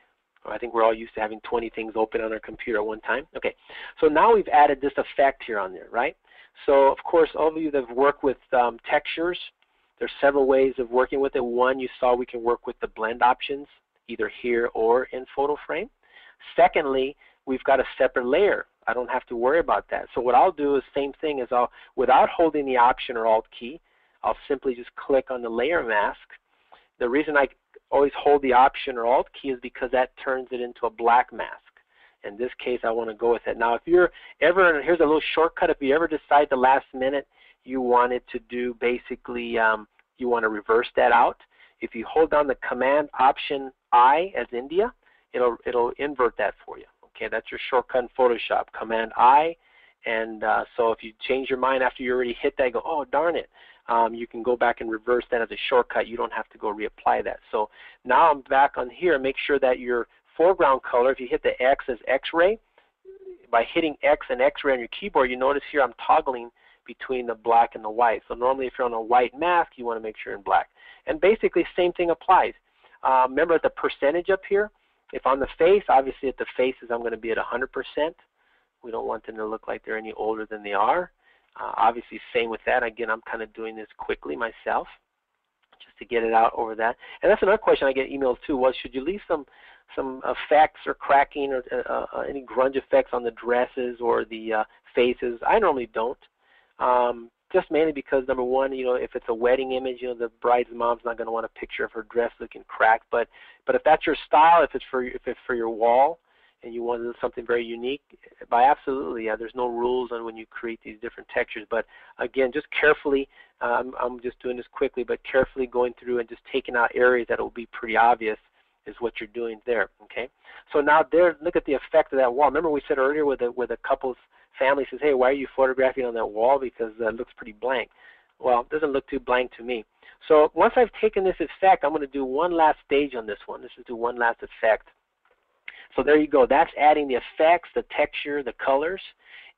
S1: I think we're all used to having 20 things open on our computer at one time. Okay, so now we've added this effect here on there, right? So, of course, all of you that have worked with textures, there's several ways of working with it. One, you saw we can work with the blend options, either here or in PhotoFrame. Secondly, we've got a separate layer. I don't have to worry about that. So what I'll do is same thing as without holding the Option or Alt key, I'll simply just click on the layer mask. The reason I always hold the Option or Alt key is because that turns it into a black mask. In this case, I want to go with it. Now, if you're ever, here's a little shortcut, if you ever decide the last minute you wanted to do basically, you want to reverse that out, if you hold down the Command Option I as India, it'll invert that for you. Okay, that's your shortcut in Photoshop, Command I, and so if you change your mind after you already hit that, go, oh darn it, you can go back and reverse that as a shortcut. You don't have to go reapply that. So now I'm back on here. Make sure that your foreground color, if you hit the X as X-ray, by hitting X and X-ray on your keyboard, you notice here I'm toggling between the black and the white. So normally if you're on a white mask, you want to make sure you're in black. And basically same thing applies. Remember the percentage up here? If on the face, obviously at the faces I'm going to be at 100%. We don't want them to look like they're any older than they are. Obviously same with that. Again, I'm kind of doing this quickly myself just to get it out over that. And that's another question I get emails too, was should you leave some effects or cracking or any grunge effects on the dresses or the faces? I normally don't. Just mainly because number one, if it's a wedding image, the bride's mom's not going to want a picture of her dress looking cracked. But if that's your style, if it's for your wall, and you want to do something very unique, by absolutely, there's no rules on when you create these different textures. But again, just carefully, I'm just doing this quickly, but carefully going through and just taking out areas that will be pretty obvious is what you're doing there. Okay. So now there, look at the effect of that wall. Remember we said earlier with a couple's family says, hey, why are you photographing on that wall? Because it looks pretty blank. Well, it doesn't look too blank to me. So once I've taken this effect, I'm going to do one last stage on this one. Let's just do one last effect. So there you go. That's adding the effects, the texture, the colors.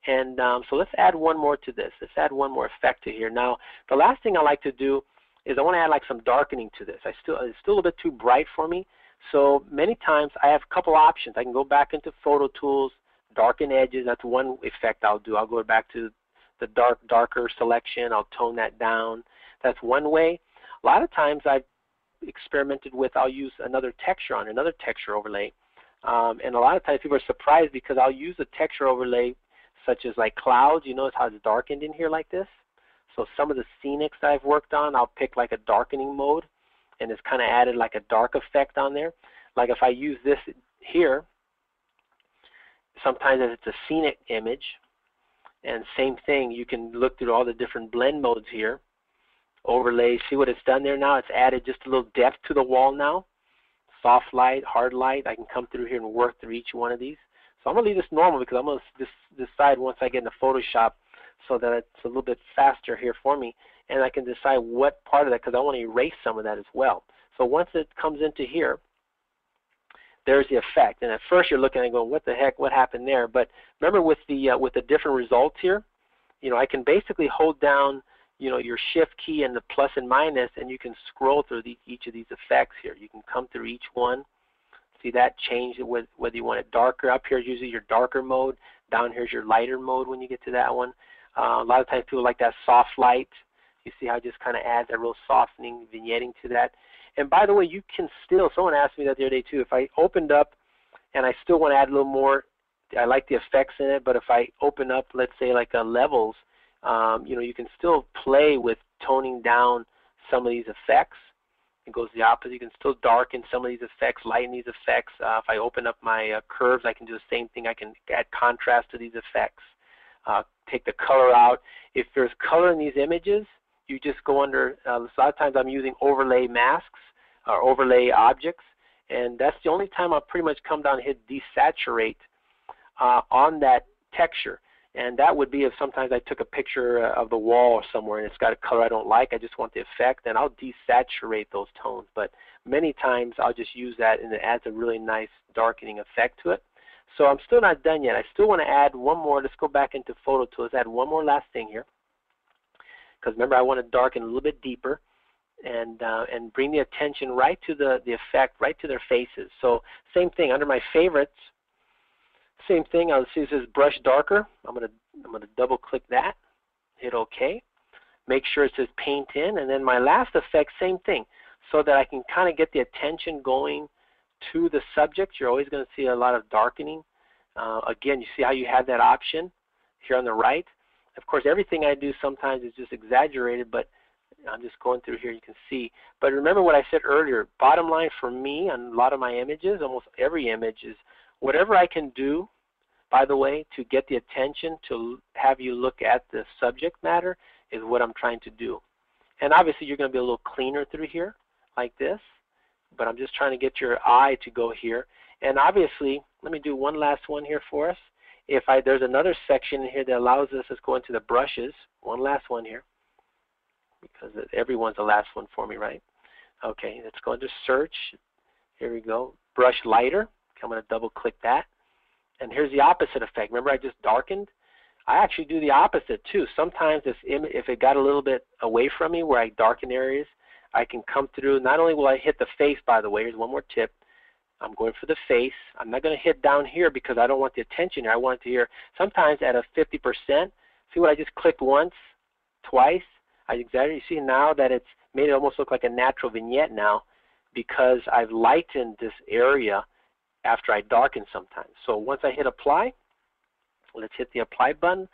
S1: And so let's add one more to this. Let's add one more effect to here. Now, the last thing I like to do is I want to add like some darkening to this. It's still a little bit too bright for me. So many times I have a couple options. I can go back into PhotoTools, darken edges. That's one effect I'll do. I'll go back to the darker selection. I'll tone that down. That's one way. A lot of times I've experimented with, I'll use another texture on another texture overlay. And a lot of times people are surprised because I'll use a texture overlay such as like clouds. You notice how it's darkened in here like this? So some of the scenics that I've worked on, I'll pick like a darkening mode, and it's kind of added like a dark effect on there. Like if I use this here, sometimes if it's a scenic image, and same thing, you can look through all the different blend modes here. Overlay, see what it's done there now? It's added just a little depth to the wall now. Soft light, hard light, I can come through here and work through each one of these. So I'm going to leave this normal because I'm going to decide once I get into Photoshop so that it's a little bit faster here for me, and I can decide what part of that, because I want to erase some of that as well. So once it comes into here, there's the effect. And at first you're looking and going, what the heck, what happened there? But remember with the different results here, I can basically hold down your shift key and the plus and minus, and you can scroll through each of these effects here. You can come through each one. See that change with whether you want it darker. Up here is usually your darker mode. Down here is your lighter mode when you get to that one. A lot of times people like that soft light. You see how it just kind of adds a real softening, vignetting to that. And by the way, you can still, someone asked me that the other day too, if I opened up and I still want to add a little more, I like the effects in it, but if I open up, let's say like levels, you can still play with toning down some of these effects. It goes the opposite. You can still darken some of these effects, lighten these effects. If I open up my curves, I can do the same thing. I can add contrast to these effects. Take the color out. If there's color in these images, you just go under, a lot of times I'm using overlay masks or overlay objects, and that's the only time I'll pretty much come down and hit desaturate on that texture. And that would be if sometimes I took a picture of the wall or somewhere and it's got a color I don't like, I just want the effect, and I'll desaturate those tones. But many times I'll just use that and it adds a really nice darkening effect to it. So I'm still not done yet. I still want to add one more. Let's go back into PhotoTools. Add one more last thing here. Because remember, I want to darken a little bit deeper and bring the attention right to the effect, right to their faces. So same thing, under my favorites, same thing. I'll see it says brush darker. I'm gonna double click that, hit OK. Make sure it says paint in, and then my last effect, same thing, so that I can kind of get the attention going to the subject. You're always going to see a lot of darkening. Again, you see how you have that option here on the right. Of course, everything I do sometimes is just exaggerated, but I'm just going through here, you can see. But remember what I said earlier, bottom line for me on a lot of my images, almost every image, is whatever I can do, by the way, to get the attention, to have you look at the subject matter, is what I'm trying to do. And obviously you're going to be a little cleaner through here, like this, but I'm just trying to get your eye to go here. And obviously, let me do one last one here for us. There's another section in here that allows us to go into the brushes. One last one here, because everyone's the last one for me, right? Okay, let's go into search. Here we go. Brush lighter. I'm going to double click that. And here's the opposite effect. Remember I just darkened? I actually do the opposite too. Sometimes if it got a little bit away from me where I darken areas, I can come through. Not only will I hit the face, by the way, here's one more tip. I'm going for the face. I'm not going to hit down here because I don't want the attention here. I want it to hear. Sometimes at a 50%, see what I just clicked once, twice? I exaggerate. You see now that it's made it almost look like a natural vignette now because I've lightened this area after I darken sometimes. So once I hit apply, let's hit the apply button.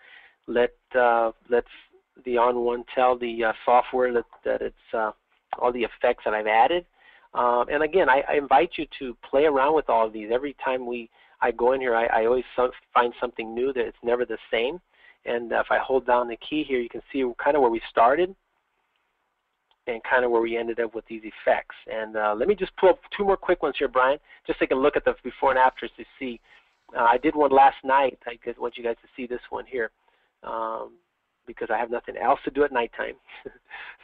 S1: Let's the onOne tell the software that it's all the effects that I've added. And again, I invite you to play around with all of these. Every time I go in here, I always find something new that it's never the same. And if I hold down the key here, you can see kind of where we started and kind of where we ended up with these effects. And let me just pull up two more quick ones here, Brian, just so you can look at the before and afters to see. I did one last night. I want you guys to see this one here because I have nothing else to do at nighttime.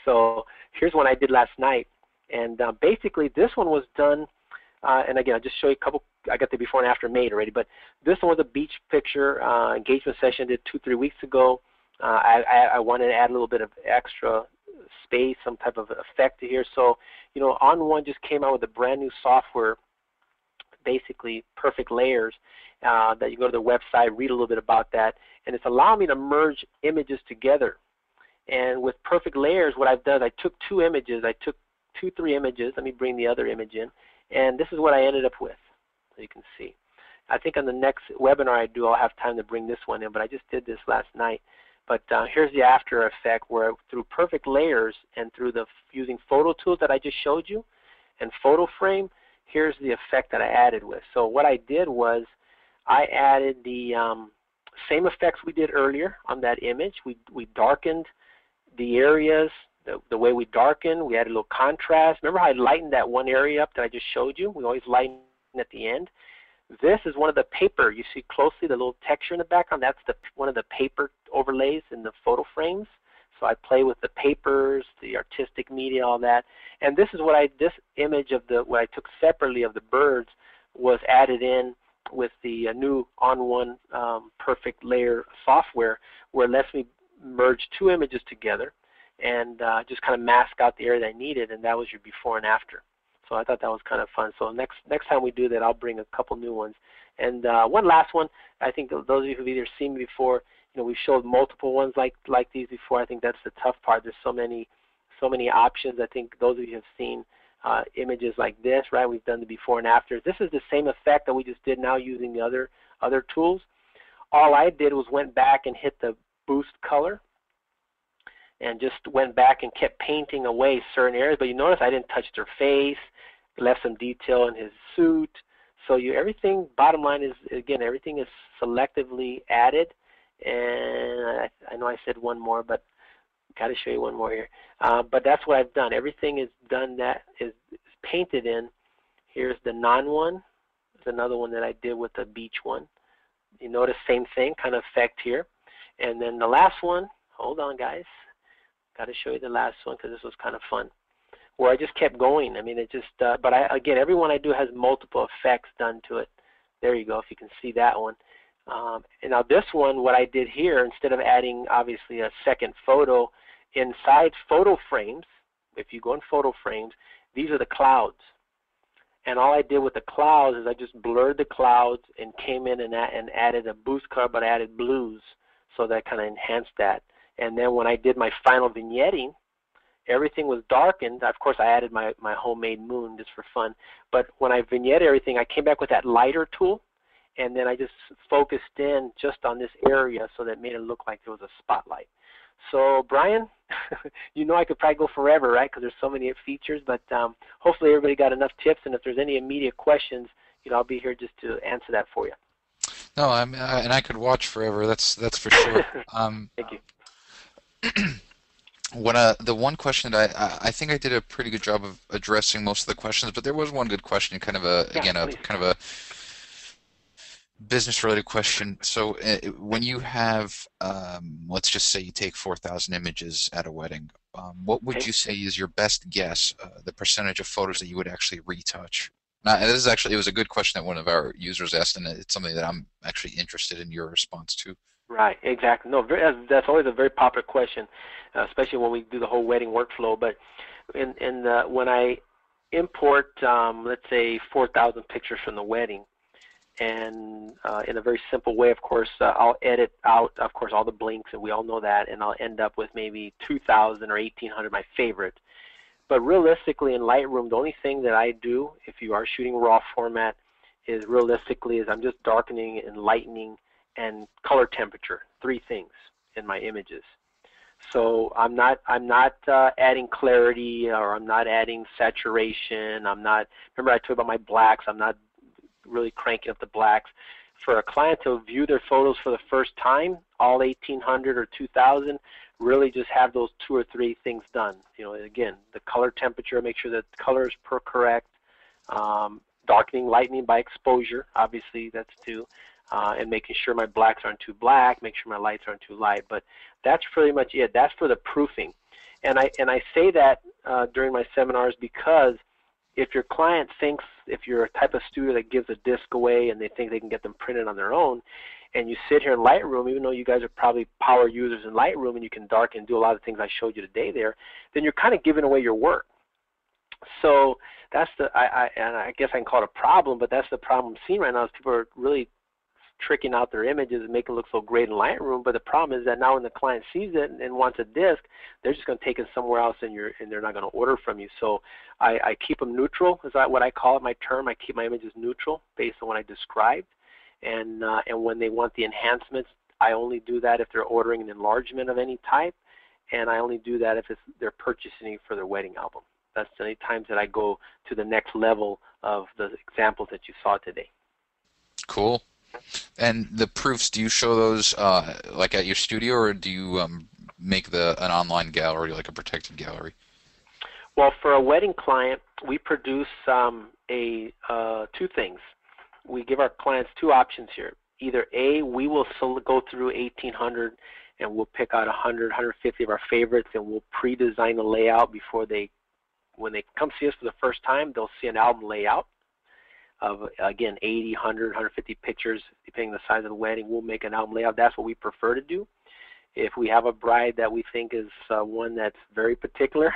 S1: So here's one I did last night. And basically this one was done, and again, I'll just show you a couple. I got the before and after made already, but this one was a beach picture engagement session I did 2-3 weeks ago. I wanted to add a little bit of extra space, some type of effect to here. So, onOne just came out with a brand new software, basically Perfect Layers, that you go to the website, read a little bit about that, and it's allowing me to merge images together. And with Perfect Layers, what I've done, I took 2 images. I took 2-3 images. Let me bring the other image in, and this is what I ended up with. So you can see. I think on the next webinar I do, I'll have time to bring this one in, but I just did this last night. But here's the after effect, where through perfect layers and through using PhotoTools that I just showed you and PhotoFrame, here's the effect that I added with. So what I did was I added the same effects we did earlier on that image. We darkened the areas the way we darkened. We added a little contrast. Remember how I lightened that one area up that I just showed you? We always lighten at the end. This is one of the paper. You see closely the little texture in the background? That's one of the paper overlays in the photo frames. So I play with the papers, the artistic media, all that. And this is what this image of what I took separately of the birds was added in with the new onOne perfect layer software, where it lets me merge two images together and just kind of mask out the area that I needed, and that was your before and after. So I thought that was kind of fun. So next time we do that, I'll bring a couple new ones. And one last one, I think those of you who've either seen me before, we've showed multiple ones like these before. I think that's the tough part. There's so many options. I think those of you have seen images like this, right? We've done the before and after. This is the same effect that we just did now using the other tools. All I did was went back and hit the boost color and just went back and kept painting away certain areas. But you notice I didn't touch their face, left some detail in his suit. So everything, bottom line is, again, everything is selectively added. And I know I said one more, but got to show you one more here. But that's what I've done. Everything is done that is painted in. Here's the non-one. There's another one that I did with the beach one. You notice same thing, kind of effect here. And then the last one, hold on guys. Got to show you the last one because this was kind of fun, where I just kept going. I mean, it just, but again, every one I do has multiple effects done to it. There you go, if you can see that one. And now this one, what I did here, instead of adding obviously a second photo, inside photo frames, if you go in photo frames, these are the clouds. And all I did with the clouds is I just blurred the clouds and came in and added a boost color, but I added blues, so that kind of enhanced that. And then when I did my final vignetting, everything was darkened. Of course, I added my homemade moon just for fun. But when I vignetted everything, I came back with that lighter tool, and then I just focused in just on this area, so that made it look like there was a spotlight. So Brian, I could probably go forever, right? Because there's so many features. But hopefully everybody got enough tips. And if there's any immediate questions, I'll be here just to answer that for you.
S2: No, and I could watch forever. That's for sure.
S1: Thank you.
S2: The one question that I think I did a pretty good job of addressing most of the questions, but there was one good question, kind of a business-related question. So when you have, let's just say you take 4,000 images at a wedding, what would you say is your best guess, the percentage of photos that you would actually retouch? Now, it was a good question that one of our users asked, and it's something that I'm actually interested in your response to. Right,
S1: exactly. No, that's always a very popular question, especially when we do the whole wedding workflow. But when I import, let's say, 4,000 pictures from the wedding, and in a very simple way, of course, I'll edit out, of course, all the blinks, and we all know that, and I'll end up with maybe 2,000 or 1,800, my favorite. But realistically, in Lightroom, the only thing that I do, if you are shooting raw format, is I'm just darkening and lightening and color temperature, 3 things in my images. So I'm not adding clarity, or I'm not adding saturation. Remember I told you about my blacks. I'm not really cranking up the blacks. For a client to view their photos for the first time, all 1,800 or 2,000, really just have those 2 or 3 things done. Again, the color temperature, make sure that the color is correct. Darkening, lightening by exposure, obviously that's 2. And making sure my blacks aren't too black, make sure my lights aren't too light. But that's pretty much it. That's for the proofing. And I say that during my seminars because if your client thinks, if you're a type of studio that gives a disc away and they think they can get them printed on their own, and you sit here in Lightroom, even though you guys are probably power users in Lightroom and you can darken and do a lot of things I showed you today there, then you're kind of giving away your work. So that's and I guess I can call it a problem, but that's the problem I'm seeing right now is people are really tricking out their images and making it look so great in Lightroom, but the problem is that now when the client sees it and wants a disc, they're just going to take it somewhere else and they're not going to order from you. So I keep them neutral, is that what I call it, my term. I keep my images neutral based on what I described, and when they want the enhancements, I only do that if they're ordering an enlargement of any type, and I only do that if they're purchasing it for their wedding album. That's the only times that I go to the next level of the examples that you saw today.
S2: Cool. And the proofs, do you show those like at your studio, or do you make an online gallery, like a protected gallery?
S1: Well, for a wedding client, we produce two things. We give our clients two options here. Either A, we will go through 1,800 and we'll pick out 100, 150 of our favorites, and we'll pre-design the layout before when they come see us for the first time, they'll see an album layout of, again, 80, 100, 150 pictures, depending on the size of the wedding. We'll make an album layout. That's what we prefer to do. If we have a bride that we think is one that's very particular,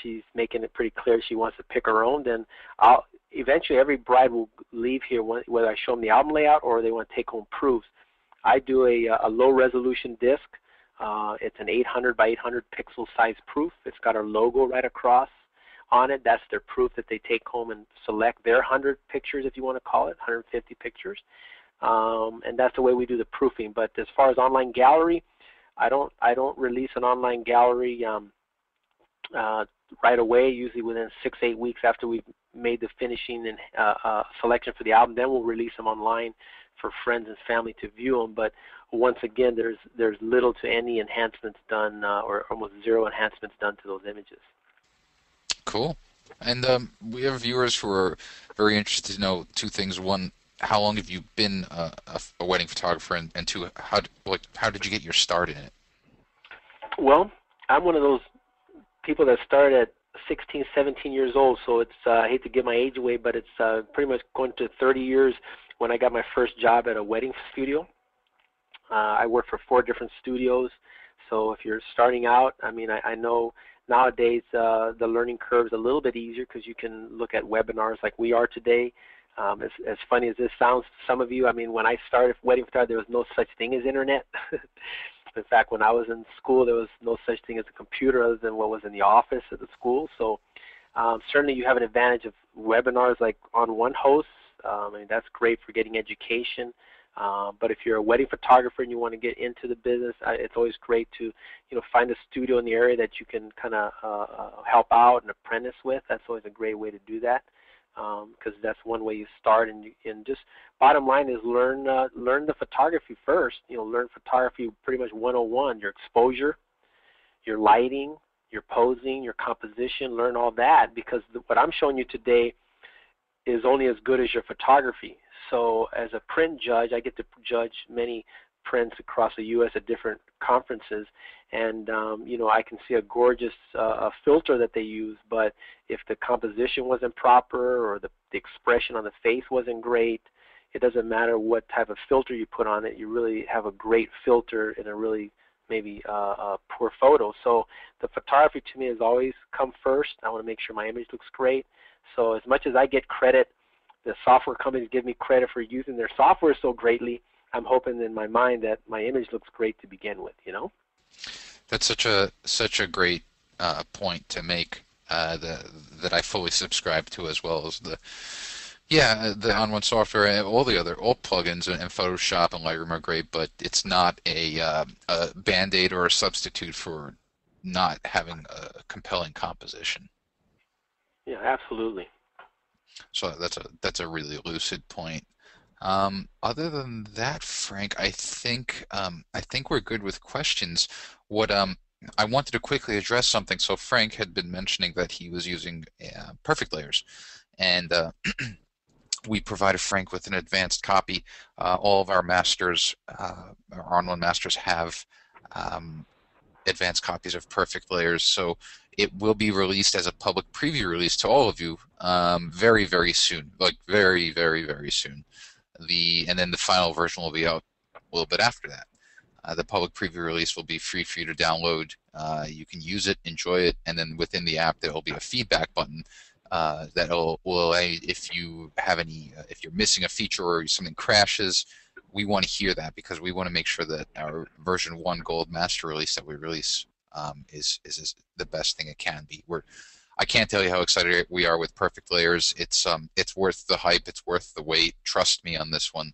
S1: she's making it pretty clear she wants to pick her own, then eventually every bride will leave here, whether I show them the album layout or they want to take home proofs. I do a low-resolution disc. It's an 800 by 800 pixel size proof. It's got our logo right across on it. That's their proof that they take home and select their 100 pictures, if you want to call it, 150 pictures. And that's the way we do the proofing. But as far as online gallery, I don't release an online gallery right away. Usually within 6-8 weeks after we've made the finishing and selection for the album, then we'll release them online for friends and family to view them. But once again, there's little to any enhancements done, or almost zero enhancements done to those images.
S2: Cool. And we have viewers who are very interested to know two things. One, how long have you been a wedding photographer, and two, how did you get your start in it?
S1: Well, I'm one of those people that started at 16, 17 years old, so it's I hate to give my age away, but it's pretty much going to 30 years when I got my first job at a wedding studio. I worked for 4 different studios, so if you're starting out, I mean, I know nowadays the learning curve is a little bit easier because you can look at webinars like we are today. As funny as this sounds to some of you, I mean, when I started wedding photography, there was no such thing as internet. In fact, when I was in school, there was no such thing as a computer other than what was in the office at the school. So certainly you have an advantage of webinars like onOne hosts. I mean, that's great for getting education. But if you're a wedding photographer and you want to get into the business, it's always great to find a studio in the area that you can kind of help out and apprentice with. That's always a great way to do that. Because that's one way you start, and just bottom line is learn the photography first. Learn photography pretty much 101. Your exposure, your lighting, your posing, your composition. Learn all that, because what I'm showing you today is only as good as your photography. So as a print judge, I get to judge many prints across the U.S. at different conferences, and I can see a gorgeous filter that they use, but if the composition wasn't proper or the expression on the face wasn't great, it doesn't matter what type of filter you put on it. You really have a great filter in a really maybe poor photo. So the photography to me has always come first. I want to make sure my image looks great. So as much as I get credit, the software companies give me credit for using their software so greatly, I'm hoping in my mind that my image looks great to begin with, That's
S2: such a great point to make that I fully subscribe to, as well as the onOne software and all plugins and Photoshop and Lightroom are great, but it's not a band-aid or a substitute for not having a compelling composition.
S1: Yeah, absolutely.
S2: So that's a really lucid point. Other than that, Frank, I think we're good with questions. What I wanted to quickly address something. So Frank had been mentioning that he was using perfect layers, and we provided Frank with an advanced copy. All of our masters, our onOne masters, have advanced copies of perfect layers. So it will be released as a public preview release to all of you very, very soon, like very, very, very soon. And then the final version will be out a little bit after that. The public preview release will be free for you to download. You can use it, enjoy it, and then within the app there will be a feedback button that will if you're missing a feature or something crashes, we want to hear that, because we want to make sure that our version 1 gold master release that we release is the best thing it can be. I can't tell you how excited we are with perfect layers. It's worth the hype. It's worth the wait. Trust me on this one.